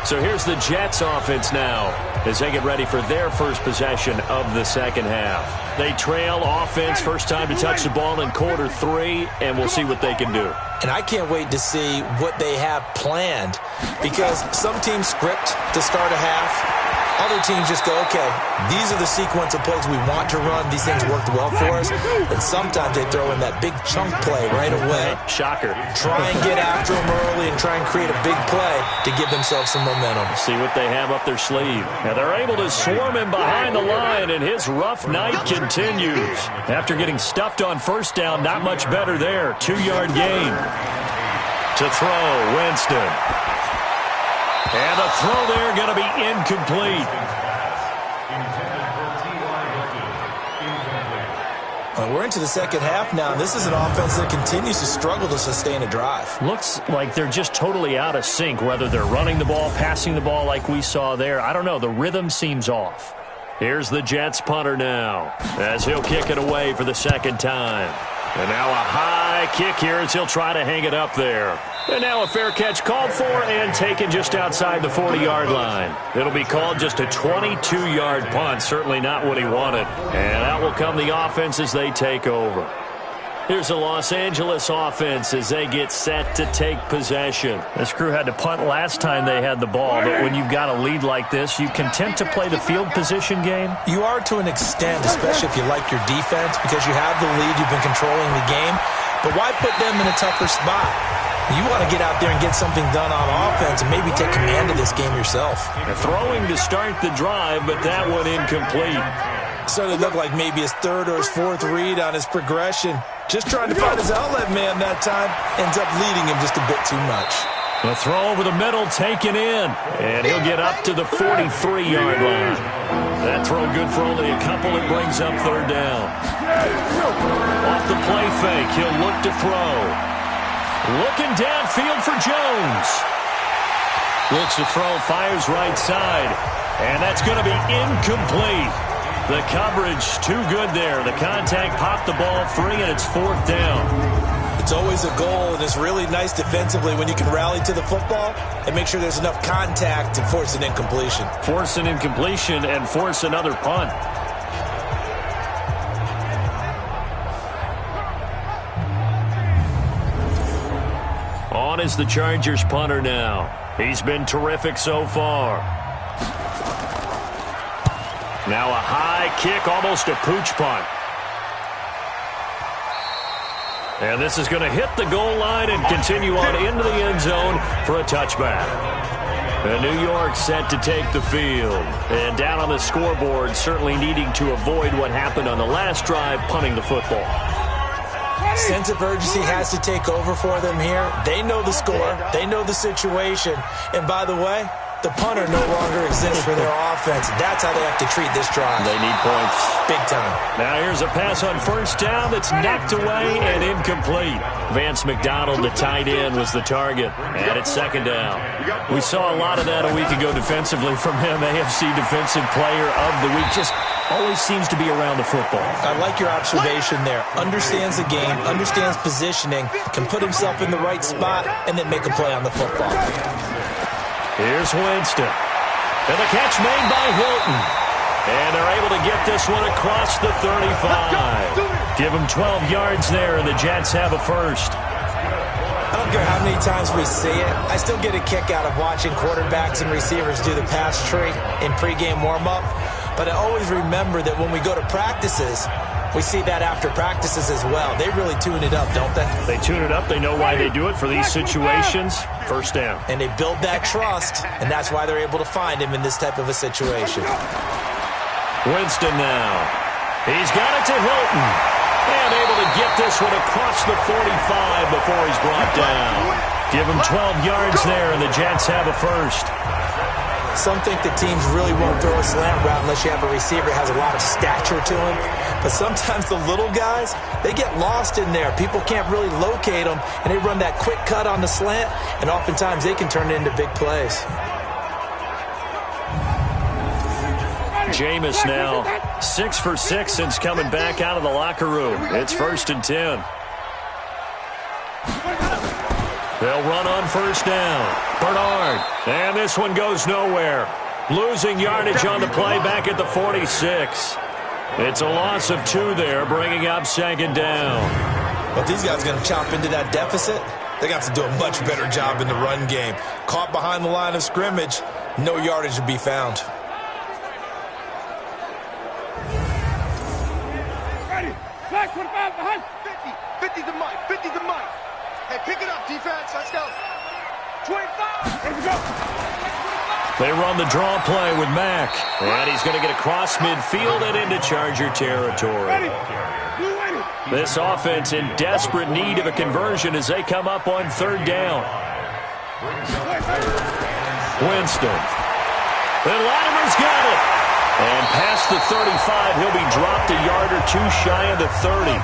So here's the Jets offense now as they get ready for their first possession of the second half. They trail offense, first time to touch the ball in quarter 3, and we'll see what they can do. And I can't wait to see what they have planned because some teams script to start a half. Other teams just go, okay, these are the sequence of plays we want to run. These things worked well for us. And sometimes they throw in that big chunk play right away. Shocker. Try and get after them early and try and create a big play to give themselves some momentum. See what they have up their sleeve. Now they're able to swarm him behind the line, and his rough night continues. After getting stuffed on first down, not much better there. 2-yard gain. To throw, Winston. And the throw there going to be incomplete. Well, we're into the second half now. This is an offense that continues to struggle to sustain a drive. Looks like they're just totally out of sync, whether they're running the ball, passing the ball like we saw there. I don't know. The rhythm seems off. Here's the Jets punter now as he'll kick it away for the second time. And now a high kick here as he'll try to hang it up there. And now a fair catch called for and taken just outside the 40-yard line. It'll be called just a 22-yard punt. Certainly not what he wanted. And out will come the offense as they take over. Here's the Los Angeles offense as they get set to take possession. This crew had to punt last time they had the ball, but when you've got a lead like this, you content to play the field position game? You are to an extent, especially if you like your defense, because you have the lead, you've been controlling the game. But why put them in a tougher spot? You want to get out there and get something done on offense and maybe take command of this game yourself. Throwing to start the drive, but that one incomplete. Started to look like maybe his 3rd or his 4th read on his progression. Just trying to find his outlet man that time. Ends up leading him just a bit too much. The throw over the middle taken in. And he'll get up to the 43-yard line. That throw good for only a couple. It brings up 3rd down. Off the play fake, he'll look to throw. Looking downfield for Jones. Looks to throw, fires right side. And that's going to be incomplete. The coverage too good there. The contact popped the ball free, and it's 4th down. It's always a goal, and it's really nice defensively when you can rally to the football and make sure there's enough contact to force an incompletion. Force an incompletion and force another punt. On is the Chargers punter now. He's been terrific so far. Now a high kick, almost a pooch punt. And this is going to hit the goal line and continue on into the end zone for a touchback. And New York set to take the field. And down on the scoreboard, certainly needing to avoid what happened on the last drive, punting the football. Sense of urgency has to take over for them here. They know the score. They know the situation. And by the way, the punter no longer exists for their offense. That's how they have to treat this drive. They need points. Big time. Now here's a pass on first down that's knocked away and incomplete. Vance McDonald, the tight end, was the target. And it's 2nd down. We saw a lot of that a week ago defensively from him. AFC Defensive Player of the Week. Just always seems to be around the football. I like your observation there. Understands the game, understands positioning, can put himself in the right spot, and then make a play on the football. Here's Winston. And the catch made by Hilton. And they're able to get this one across the 35. Give them 12 yards there, and the Jets have a first. I don't care how many times we see it. I still get a kick out of watching quarterbacks and receivers do the pass tree in pregame warm-up. But I always remember that when we go to practices, we see that after practices as well. They really tune it up, don't they? They tune it up. They know why they do it for these situations. First down. And they build that trust, and that's why they're able to find him in this type of a situation. Winston now. He's got it to Hilton. And able to get this one across the 45 before he's brought down. Give him 12 yards there, and the Jets have a first. Some think the teams really won't throw a slant route unless you have a receiver that has a lot of stature to him. But sometimes the little guys, they get lost in there. People can't really locate them, and they run that quick cut on the slant, and oftentimes they can turn it into big plays. Jameis now 6 for 6 since coming back out of the locker room. It's 1st and 10. They'll run on first down. Bernard. And this one goes nowhere. Losing yardage on the play back at the 46. It's a loss of 2 there, bringing up 2nd down. But these guys are going to chop into that deficit. They got to do a much better job in the run game. Caught behind the line of scrimmage, no yardage to be found. Ready. Flag 25 behind. 50. 50's the mic. 50's the mic. Hey, pick it up, defense. Let's go. 25. Here we go. They run the draw play with Mack. And he's going to get across midfield and into Charger territory. This offense in desperate need of a conversion as they come up on 3rd down. Winston. Then Latimer's got it. And past the 35, he'll be dropped a yard or 2 shy of the 30.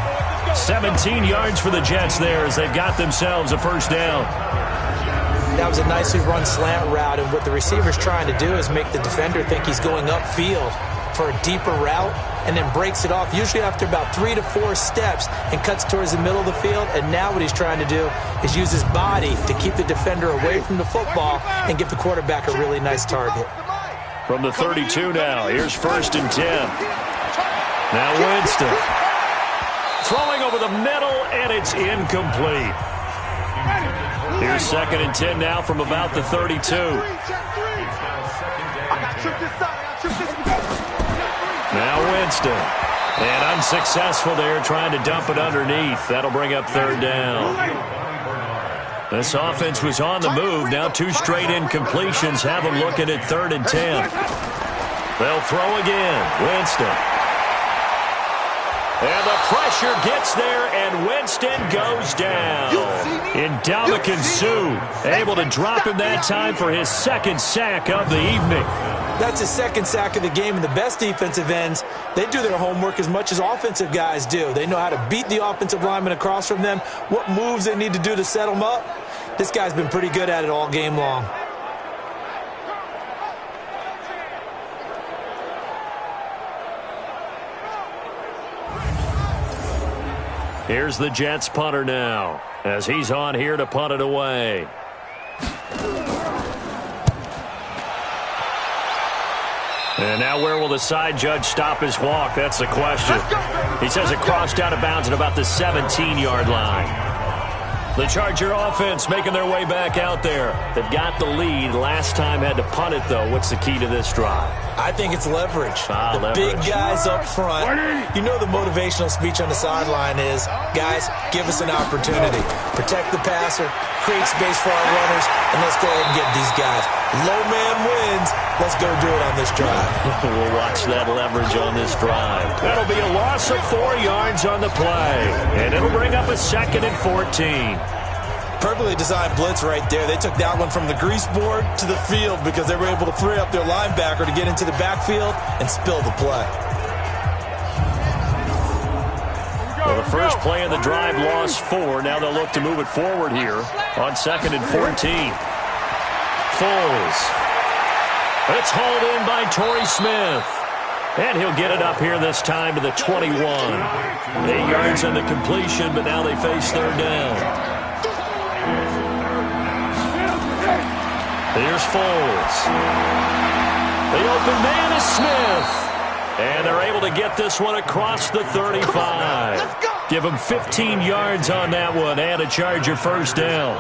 17 yards for the Jets there as they've got themselves a first down. That was a nicely run slant route, and what the receiver's trying to do is make the defender think he's going upfield for a deeper route and then breaks it off, usually after about 3 to 4 steps, and cuts towards the middle of the field. And now what he's trying to do is use his body to keep the defender away from the football and give the quarterback a really nice target. From the 32 now, here's 1st and 10. Now Winston. Throwing over the middle, and it's incomplete. Here's 2nd and 10 now from about the 32. Now Winston. And unsuccessful there, trying to dump it underneath. That'll bring up 3rd down. This offense was on the move. Now 2 straight incompletions have them looking at 3rd and 10. They'll throw again. Winston. And the pressure gets there, and Winston goes down. Ndamukong Suh able to drop him that time for his 2nd sack of the evening. That's his 2nd sack of the game, and the best defensive ends, they do their homework as much as offensive guys do. They know how to beat the offensive lineman across from them, what moves they need to do to set them up. This guy's been pretty good at it all game long. Here's the Jets punter now, as he's on here to punt it away. And now where will the side judge stop his walk? That's the question. He says it crossed out of bounds at about the 17-yard line. The Charger offense making their way back out there. They've got the lead. Last time had to punt it, though. What's the key to this drive? I think it's leverage. Leverage. Big guys up front. You know the motivational speech on the sideline is, guys, give us an opportunity. Protect the passer, create space for our runners, and let's go ahead and get these guys. Low man wins. Let's go do it on this drive. We'll watch that leverage on this drive. That'll be a loss of 4 yards on the play. And it'll bring up a 2nd and 14. Perfectly designed blitz right there. They took that one from the grease board to the field because they were able to free up their linebacker to get into the backfield and spill the play. Well, the first play of the drive lost 4. Now they'll look to move it forward here on 2nd and 14. Foles. It's hauled in by Torrey Smith. And he'll get it up here this time to the 21. 8 yards on the completion, but now they face 3rd down. Here's Foles. The open man is Smith. And they're able to get this one across the 35. Give him 15 yards on that one and a Charger first down.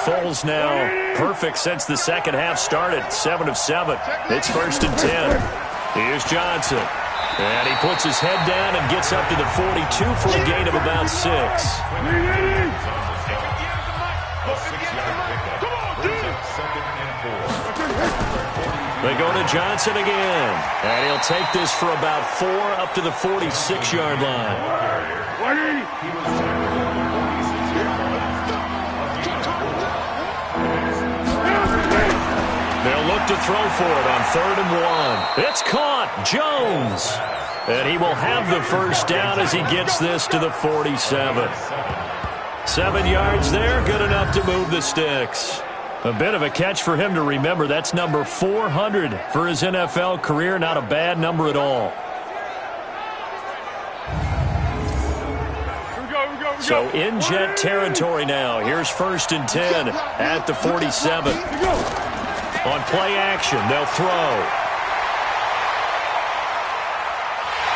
Foles now perfect since the second half started. 7 of 7. It's 1st and 10. Here's Johnson. And he puts his head down and gets up to the 42 for a gain of about 6. They go to Johnson again. And he'll take this for about 4 up to the 46-yard line. They'll look to throw for it on 3rd and 1. It's caught. Jones. And he will have the first down as he gets this to the 47. 7 yards there, good enough to move the sticks. A bit of a catch for him to remember. That's number 400 for his NFL career. Not a bad number at all. So in Jet territory now. Here's 1st and 10 at the 47. On play action, they'll throw.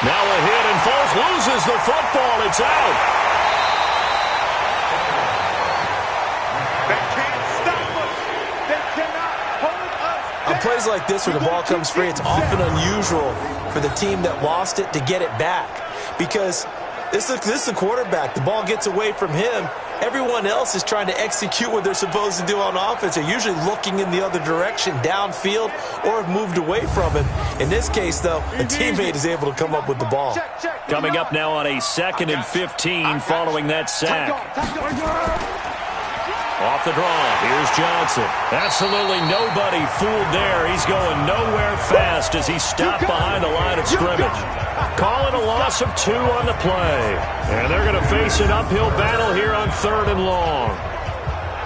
Now a hit, and Foles loses the football. It's out. They can't stop us. They cannot hold us. On plays like this where the ball comes free, it's often unusual for the team that lost it to get it back. Because this is the quarterback. The ball gets away from him. Everyone else is trying to execute what they're supposed to do on offense. They're usually looking in the other direction, downfield, or have moved away from it. In this case, though, a teammate is able to come up with the ball. Coming up now on a 2nd and 15 following that sack. Off the draw, here's Johnson. Absolutely nobody fooled there. He's going nowhere fast as he stopped behind the line of scrimmage. Call it a loss of 2 on the play. And they're going to face an uphill battle here on 3rd and long.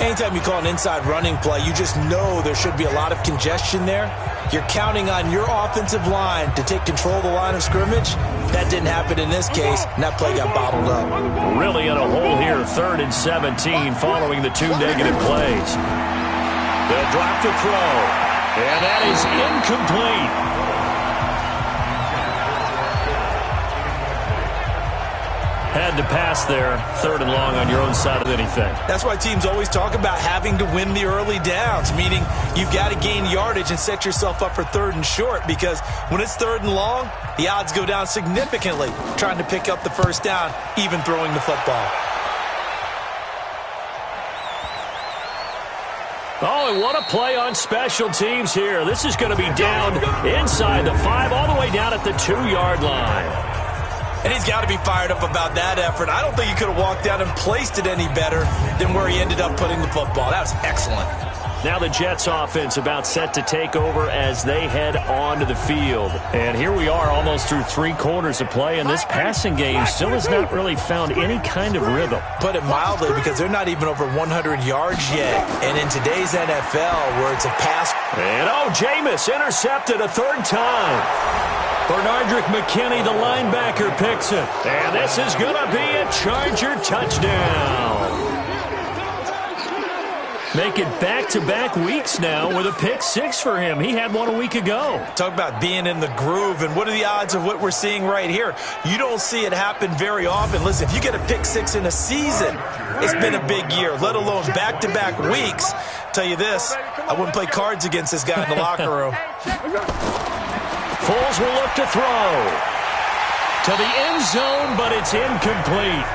Anytime you call an inside running play, you just know there should be a lot of congestion there. You're counting on your offensive line to take control of the line of scrimmage. That didn't happen in this case, and that play got bottled up. Really in a hole here, 3rd and 17 following the 2 negative plays. They'll drop the throw, and that is incomplete. Had to pass there, 3rd and long on your own side of anything. That's why teams always talk about having to win the early downs, meaning you've got to gain yardage and set yourself up for 3rd and short, because when it's 3rd and long, the odds go down significantly trying to pick up the first down, even throwing the football. Oh, and what a play on special teams here. This is going to be down inside the 5, all the way down at the 2-yard line. And he's got to be fired up about that effort. I don't think he could have walked out and placed it any better than where he ended up putting the football. That was excellent. Now the Jets offense about set to take over as they head onto the field. And here we are almost through 3 quarters of play, and this passing game still has not really found any kind of rhythm. Put it mildly, because they're not even over 100 yards yet. And in today's NFL, where it's a pass. And Jameis intercepted a 3rd time. Bernardrick McKinney, the linebacker, picks it. And this is going to be a Charger touchdown. Make it back-to-back weeks now with a pick 6 for him. He had one a week ago. Talk about being in the groove, and what are the odds of what we're seeing right here? You don't see it happen very often. Listen, if you get a pick 6 in a season, it's been a big year, let alone back-to-back weeks. Tell you this, I wouldn't play cards against this guy in the locker room. Foles will look to throw to the end zone, but it's incomplete.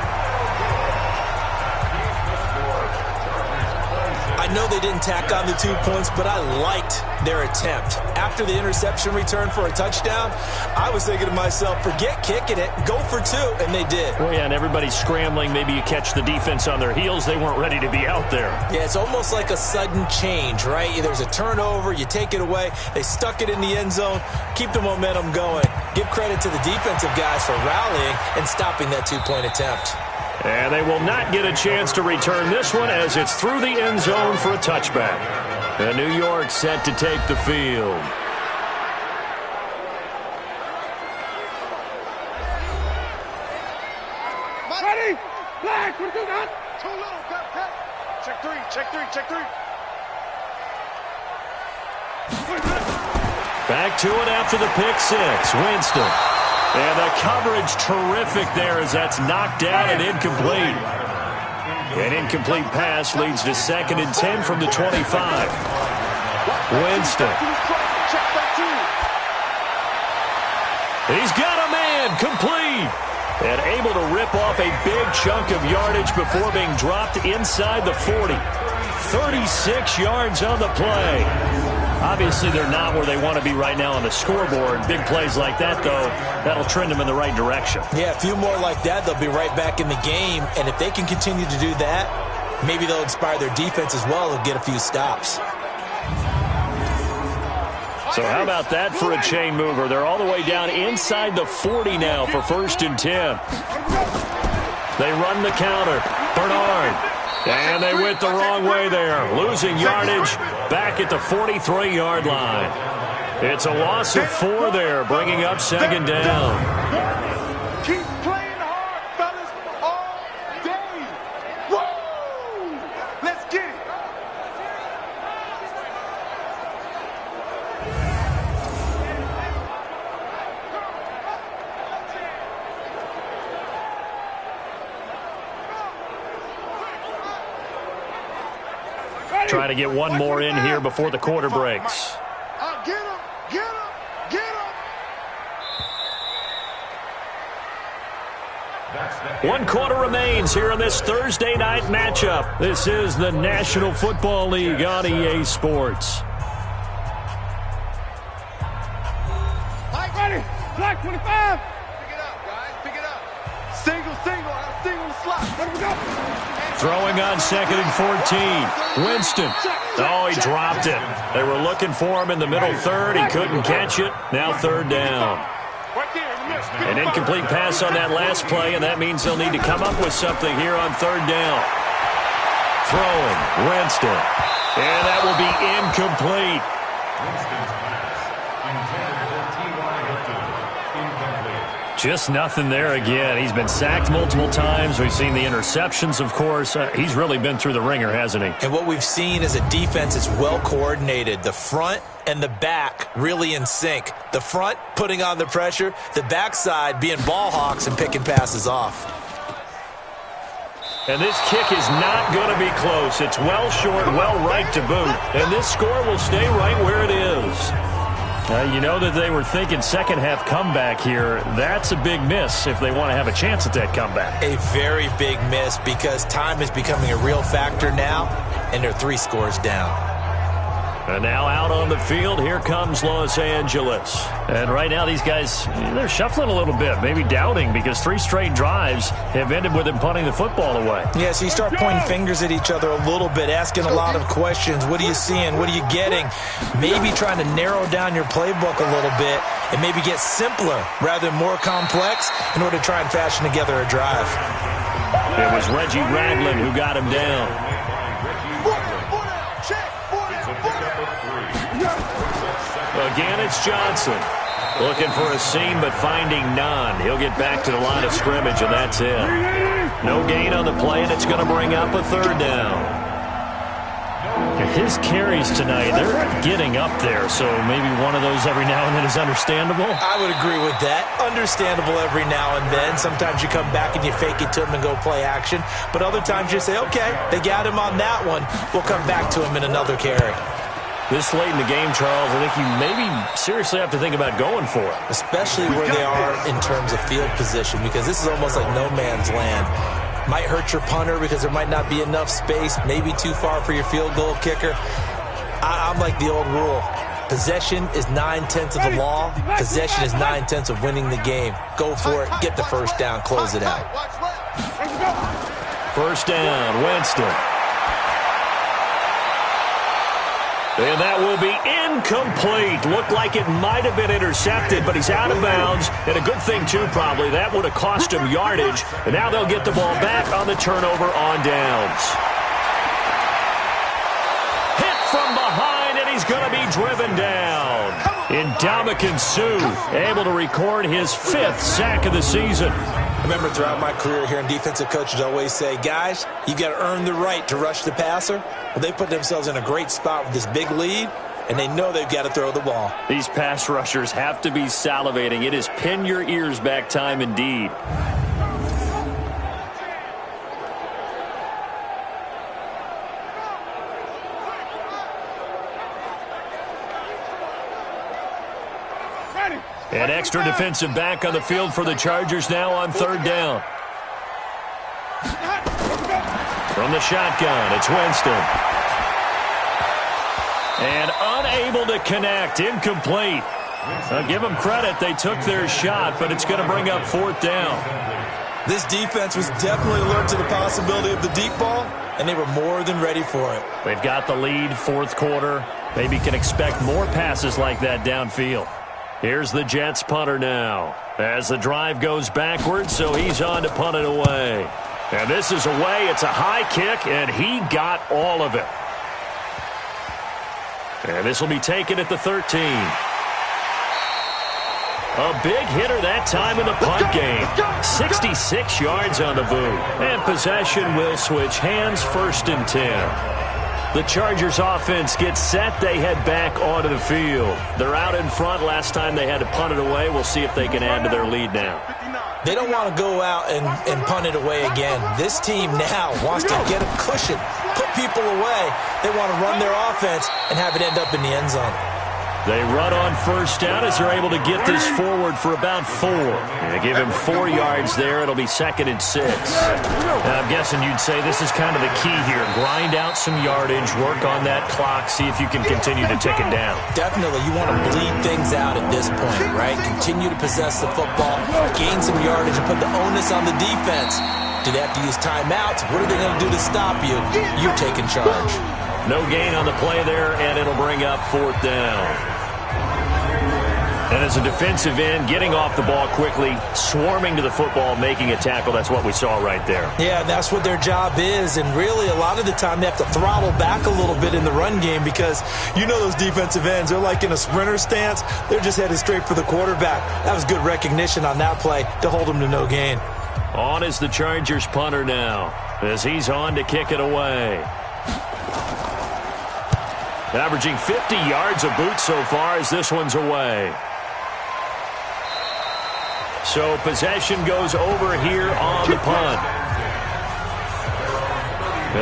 I know they didn't tack on the 2 points, but I liked their attempt. After the interception return for a touchdown, I was thinking to myself, forget kicking it, go for 2, and they did. Well, yeah, and everybody's scrambling. Maybe you catch the defense on their heels. They weren't ready to be out there. Yeah, it's almost like a sudden change, right? There's a turnover, you take it away, they stuck it in the end zone, keep the momentum going. Give credit to the defensive guys for rallying and stopping that 2-point attempt. And they will not get a chance to return this one as it's through the end zone for a touchback. And New York set to take the field. Too little, got cut. Check three, check three, check three. Back to it after the pick six. Winston. And the coverage terrific there as that's knocked down and incomplete. An incomplete pass leads to 2nd and 10 from the 25. Winston. He's got a man, complete. And able to rip off a big chunk of yardage before being dropped inside the 40. 36 yards on the play. Obviously, they're not where they want to be right now on the scoreboard. Big plays like that, though, that'll trend them in the right direction. Yeah, a few more like that, they'll be right back in the game. And if they can continue to do that, maybe they'll inspire their defense as well and get a few stops. So how about that for a chain mover? They're all the way down inside the 40 now for 1st and 10. They run the counter. Bernard. And they went the wrong way there. Losing yardage back at the 43-yard line. It's a loss of 4 there, bringing up 2nd down. Keep playing hard, fellas, all day. Woo! Let's get it. Try to get one more in here before the quarter breaks. Get him, get him, get him. 1 quarter remains here in this Thursday night matchup. This is the National Football League on EA Sports. Mike, ready. Black 25. Pick it up, guys. Pick it up. Single, single. I'll single the slot. Let we go. Throwing on 2nd and 14. Winston. Oh, he dropped it. They were looking for him in the middle third. He couldn't catch it. Now 3rd down. An incomplete pass on that last play, and that means they'll need to come up with something here on 3rd down. Throwing. Winston. And that will be incomplete. Just nothing there again. He's been sacked multiple times. We've seen the interceptions, of course. He's really been through the ringer, hasn't he? And what we've seen is a defense that's well coordinated. The front and the back really in sync. The front putting on the pressure, the backside being ball hawks and picking passes off. And this kick is not going to be close. It's well short, well right to boot. And this score will stay right where it is. You know that they were thinking second half comeback here. That's a big miss if they want to have a chance at that comeback. A very big miss because time is becoming a real factor now, and they're 3 scores down. And now out on the field, here comes Los Angeles. And right now these guys, they're shuffling a little bit, maybe doubting, because 3 straight drives have ended with them punting the football away. Yeah, so you start pointing fingers at each other a little bit, asking a lot of questions. What are you seeing? What are you getting? Maybe trying to narrow down your playbook a little bit and maybe get simpler rather than more complex in order to try and fashion together a drive. It was Reggie Ragland who got him down. Again, it's Johnson. Looking for a seam, but finding none. He'll get back to the line of scrimmage, and that's it. No gain on the play, and it's going to bring up a 3rd down. His carries tonight, they're getting up there, so maybe one of those every now and then is understandable. I would agree with that. Understandable every now and then. Sometimes you come back and you fake it to him and go play action. But other times you say, okay, they got him on that one. We'll come back to him in another carry. This late in the game, Charles, I think you maybe seriously have to think about going for it. Especially where they are in terms of field position, because this is almost like no man's land. Might hurt your punter because there might not be enough space, maybe too far for your field goal kicker. I'm like the old rule. Possession is 9/10 of the law. Possession is 9/10 of winning the game. Go for it. Get the first down. Close it out. First down, Winston. And that will be incomplete. Looked like it might have been intercepted, but he's out of bounds. And a good thing, too, probably. That would have cost him yardage. And now they'll get the ball back on the turnover on downs. Hit from behind, and he's going to be driven down. Ndamukong Suh able to record his 5th sack of the season. I remember throughout my career hearing defensive coaches always say, guys, you got to earn the right to rush the passer. Well, they put themselves in a great spot with this big lead, and they know they've got to throw the ball. These pass rushers have to be salivating. It is pin your ears back time indeed. An extra defensive back on the field for the Chargers now on third down. From the shotgun, it's Winston. And unable to connect, incomplete. I'll give them credit, they took their shot, but it's going to bring up fourth down. This defense was definitely alert to the possibility of the deep ball, and they were more than ready for it. They've got the lead, fourth quarter. Maybe can expect more passes like that downfield. Here's the Jets punter now. As the drive goes backwards, so he's on to punt it away. And this is away. It's a high kick, and he got all of it. And this will be taken at the 13. A big hitter that time in the punt game. 66 yards on the boot. And possession will switch hands, first and 10. The Chargers offense gets set. They head back onto the field. They're out in front. Last time they had to punt it away. We'll see if they can add to their lead now. They don't want to go out and punt it away again. This team now wants to get a cushion, put people away. They want to run their offense and have it end up in the end zone. They run on first down as they're able to get this forward for about 4. They give him 4 yards there. It'll be second and 6. Now, I'm guessing you'd say this is kind of the key here. Grind out some yardage, work on that clock, see if you can continue to tick it down. Definitely. You want to bleed things out at this point, right? Continue to possess the football, gain some yardage, and put the onus on the defense. Do they have to use timeouts? What are they going to do to stop you? You're taking charge. No gain on the play there, and it'll bring up fourth down. And as a defensive end, getting off the ball quickly, swarming to the football, making a tackle, that's what we saw right there. Yeah, that's what their job is, and really a lot of the time they have to throttle back a little bit in the run game because you know those defensive ends, they're like in a sprinter stance. They're just headed straight for the quarterback. That was good recognition on that play to hold them to no gain. On is the Chargers punter now as he's on to kick it away. Averaging 50 yards a boot so far as this one's away. So possession goes over here on the punt.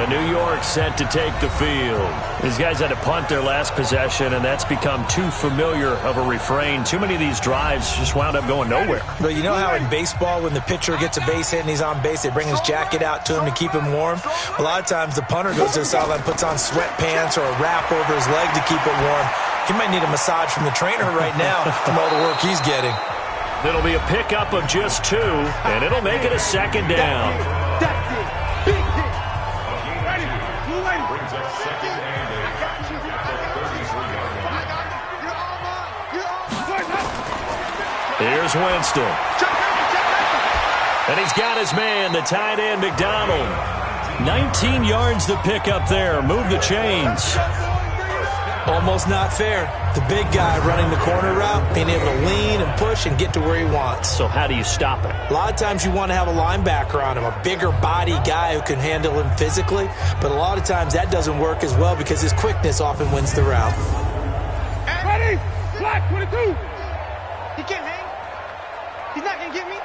New York set to take the field. These guys had to punt their last possession, and that's become too familiar of a refrain. Too many of these drives just wound up going nowhere. But you know how in baseball, when the pitcher gets a base hit and he's on base, they bring his jacket out to him to keep him warm? A lot of times the punter goes to the sideline, puts on sweatpants or a wrap over his leg to keep it warm. He might need a massage from the trainer right now from all the work he's getting. It'll be a pickup of just 2, and it'll make it a second down. That's it. Big hit. Ready. Brings up second and 8. I got you. Here's Winston. And he's got his man, the tight end, McDonald. 19 yards to pick up there. Move the chains. Almost not fair. The big guy running the corner route, being able to lean and push and get to where he wants. So how do you stop it? A lot of times you want to have a linebacker on him, a bigger body guy who can handle him physically. But a lot of times that doesn't work as well because his quickness often wins the route. Ready? Black 22. He can't hang. He's not going to get me.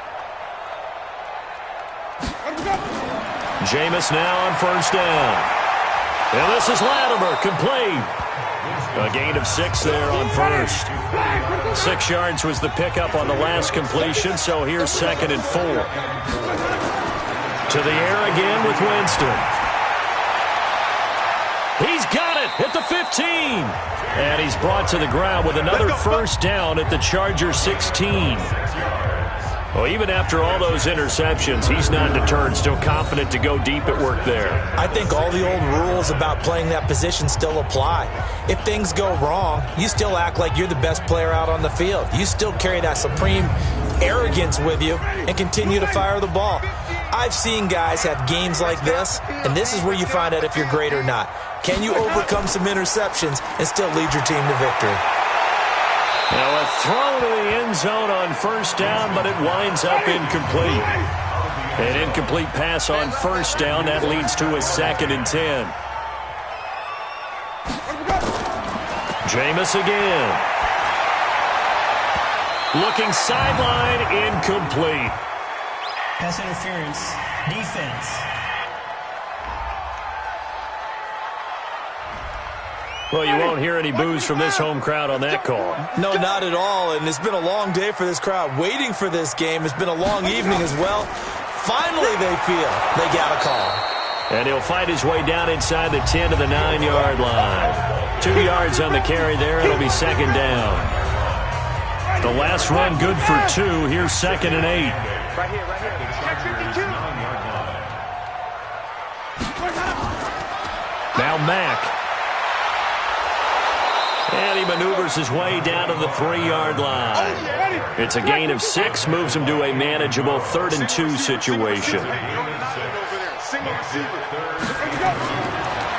Jameis now on first down. And this is Latimer, complete. A gain of 6 there on first. 6 yards was the pickup on the last completion, so here's second and 4. To the air again with Winston. He's got it at the 15. And he's brought to the ground with another first down at the Chargers 16. Well, even after all those interceptions, he's not deterred, still confident to go deep at work there. I think all the old rules about playing that position still apply. If things go wrong, you still act like you're the best player out on the field. You still carry that supreme arrogance with you and continue to fire the ball. I've seen guys have games like this, and this is where you find out if you're great or not. Can you overcome some interceptions and still lead your team to victory? Now a throw to the end zone on first down, but it winds up incomplete. An incomplete pass on first down. That leads to a 2nd and 10. Jameis again. Looking sideline, incomplete. Pass interference, defense. Well, you won't hear any boos from this home crowd on that call. No, not at all, and it's been a long day for this crowd waiting for this game. It's been a long evening as well. Finally, they feel they got a call. And he'll fight his way down inside the 10 to the 9-yard line. 2 yards on the carry there. It'll be 2nd down. The last run good for 2. Here's 2nd and 8. Right here. Now Mack. And he maneuvers his way down to the 3-yard line. It's a gain of 6, moves him to a manageable 3rd and 2 situation.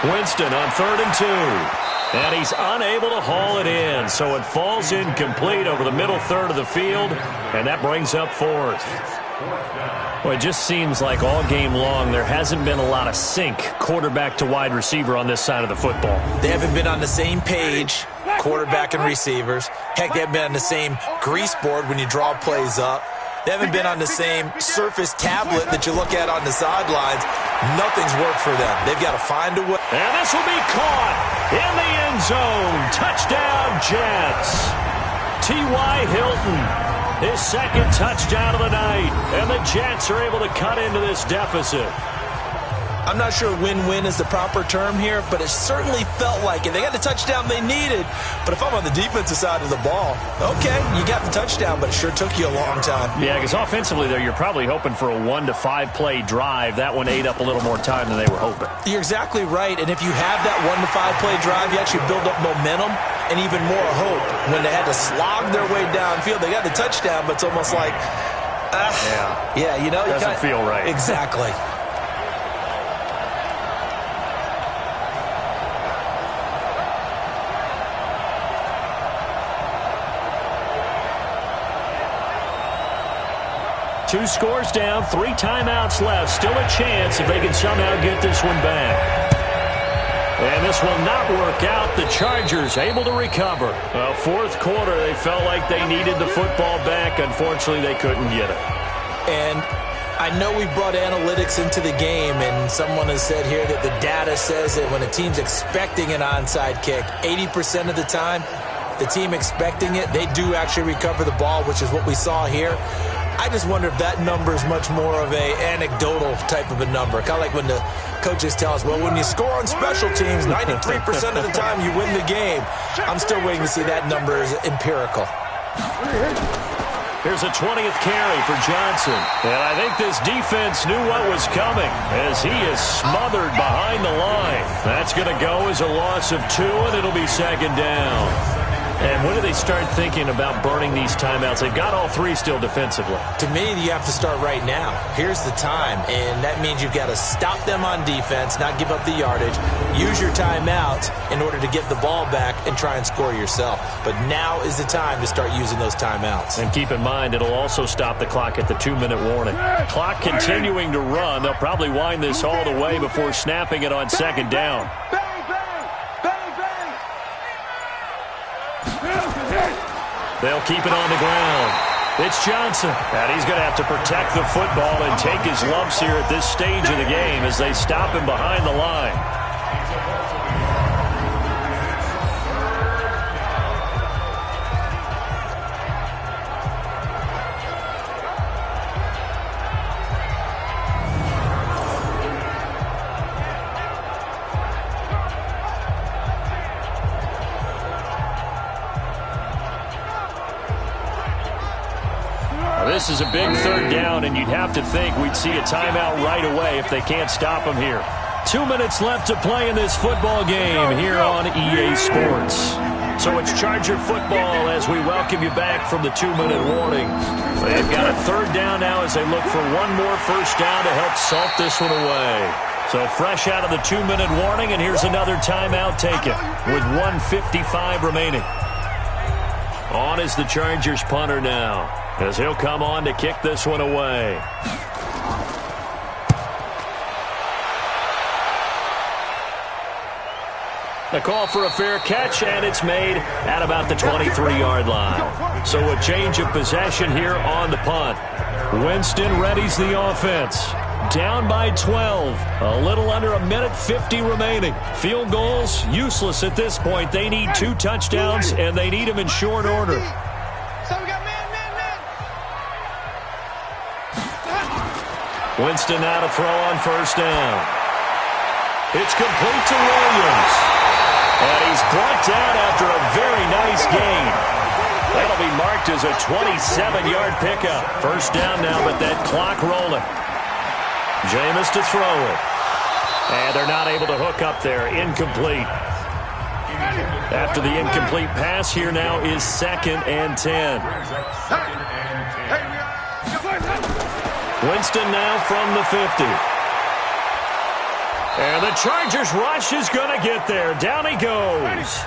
Winston on 3rd and 2. And he's unable to haul it in, so it falls incomplete over the middle third of the field, and that brings up 4th. Well, it just seems like all game long there hasn't been a lot of sync quarterback to wide receiver on this side of the football. They haven't been on the same page, quarterback and receivers. Heck, they haven't been on the same grease board when you draw plays up. They haven't been on the same surface tablet that you look at on the sidelines. Nothing's worked for them. They've got to find a way. And this will be caught in the end zone. Touchdown, Jets. T.Y. Hilton, his 2nd touchdown of the night. And the Jets are able to cut into this deficit. I'm not sure win-win is the proper term here, but it certainly felt like it. They got the touchdown they needed, but if I'm on the defensive side of the ball, okay, you got the touchdown, but it sure took you a long time. Yeah, because offensively there, you're probably hoping for a 1 to 5 play drive. That one ate up a little more time than they were hoping. You're exactly right, and if you have that 1 to 5 play drive, you actually build up momentum and even more hope. When they had to slog their way downfield, they got the touchdown, but it's almost like, yeah, you know. Doesn't feel right. Exactly. Two scores down, 3 timeouts left. Still a chance if they can somehow get this one back. And this will not work out. The Chargers able to recover. 4th quarter, they felt like they needed the football back. Unfortunately, they couldn't get it. And I know we brought analytics into the game, and someone has said here that the data says that when a team's expecting an onside kick, 80% of the time, the team expecting it, they do actually recover the ball, which is what we saw here. I just wonder if that number is much more of a anecdotal type of a number. Kind of like when the coaches tell us, well, when you score on special teams, 93% of the time you win the game. I'm still waiting to see that number is empirical. Here's a 20th carry for Johnson. And I think this defense knew what was coming as he is smothered behind the line. That's going to go as a loss of 2, and it'll be 2nd down. And when do they start thinking about burning these timeouts? They've got all 3 still defensively. To me, you have to start right now. Here's the time, and that means you've got to stop them on defense, not give up the yardage, use your timeouts in order to get the ball back and try and score yourself. But now is the time to start using those timeouts. And keep in mind, it'll also stop the clock at the 2-minute warning. Clock continuing to run. They'll probably wind this all the way before snapping it on 2nd down. They'll keep it on the ground. It's Johnson. And he's going to have to protect the football and take his lumps here at this stage of the game as they stop him behind the line. This is a big 3rd down, and you'd have to think we'd see a timeout right away if they can't stop him here. 2 minutes left to play in this football game here on EA Sports. So it's Charger football as we welcome you back from the 2-minute warning. They've got a 3rd down now as they look for one more first down to help salt this one away. So fresh out of the 2-minute warning, and here's another timeout taken with 1:55 remaining. On is the Chargers punter now, as he'll come on to kick this one away. The call for a fair catch, and it's made at about the 23-yard line. So a change of possession here on the punt. Winston readies the offense. Down by 12. A little under a minute 50 remaining. Field goals, useless at this point. They need 2 touchdowns, and they need them in short order. Winston now to throw on first down. It's complete to Williams. And he's brought down after a very nice gain. That'll be marked as a 27-yard pickup. First down now, but that clock rolling. Jameis to throw it. And they're not able to hook up there. Incomplete. After the incomplete pass, here now is 2nd and 10. Winston now from the 50. And the Chargers rush is going to get there. Down he goes.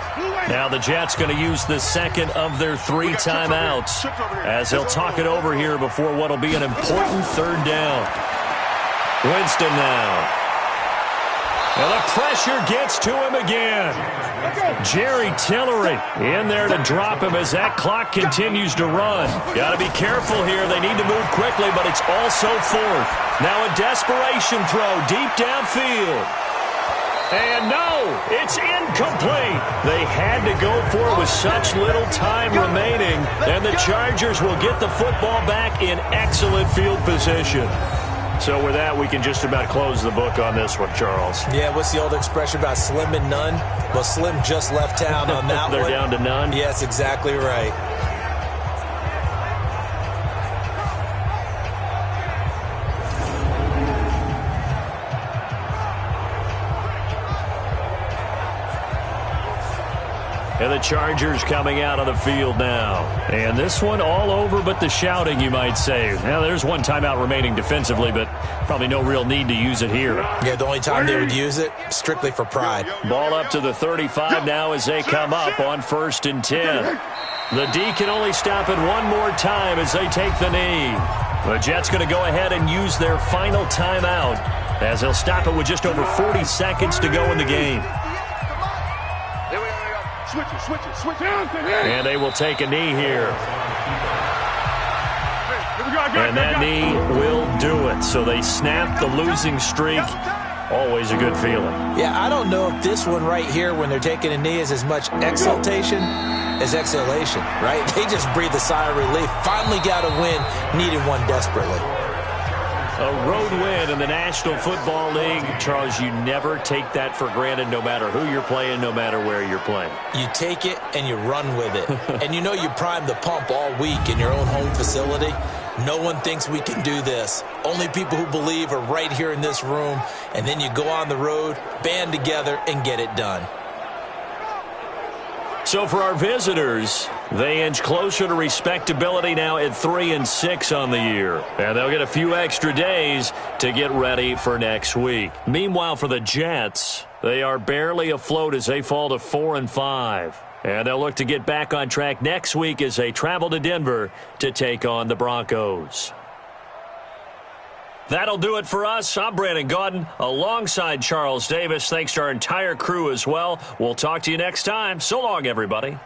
Now the Jets going to use the second of their 3 timeouts as they'll talk it over here before what will be an important third down. Winston now. And the pressure gets to him again. Jerry Tillery in there to drop him as that clock continues to run. Got to be careful here. They need to move quickly, but it's also 4th. Now a desperation throw deep downfield. And no, it's incomplete. They had to go for it with such little time remaining, and the Chargers will get the football back in excellent field position. So with that, we can just about close the book on this one, Charles. Yeah, what's the old expression about slim and none? Well, Slim just left town on that They're one. down to none? Yes, exactly right. And the Chargers coming out of the field now. And this one all over but the shouting, you might say. Now, there's 1 timeout remaining defensively, but probably no real need to use it here. Yeah, the only time they would use it, strictly for pride. Ball up to the 35 now as they come up on 1st and 10. The D can only stop it 1 more time as they take the knee. The Jets going to go ahead and use their final timeout as they'll stop it with just over 40 seconds to go in the game. And they will take a knee here. And that knee will do it. So they snap the losing streak. Always a good feeling. Yeah, I don't know if this one right here, when they're taking a knee, is as much exultation as exhalation, right? They just breathe a sigh of relief. Finally got a win. Needed one desperately. A road win in the National Football League. Charles, you never take that for granted, no matter who you're playing, no matter where you're playing. You take it and you run with it. And you know you prime the pump all week in your own home facility. No one thinks we can do this. Only people who believe are right here in this room. And then you go on the road, band together, and get it done. So for our visitors, they inch closer to respectability now at 3-6 on the year. And they'll get a few extra days to get ready for next week. Meanwhile, for the Jets, they are barely afloat as they fall to 4-5. And they'll look to get back on track next week as they travel to Denver to take on the Broncos. That'll do it for us. I'm Brandon Gaudin alongside Charles Davis. Thanks to our entire crew as well. We'll talk to you next time. So long, everybody.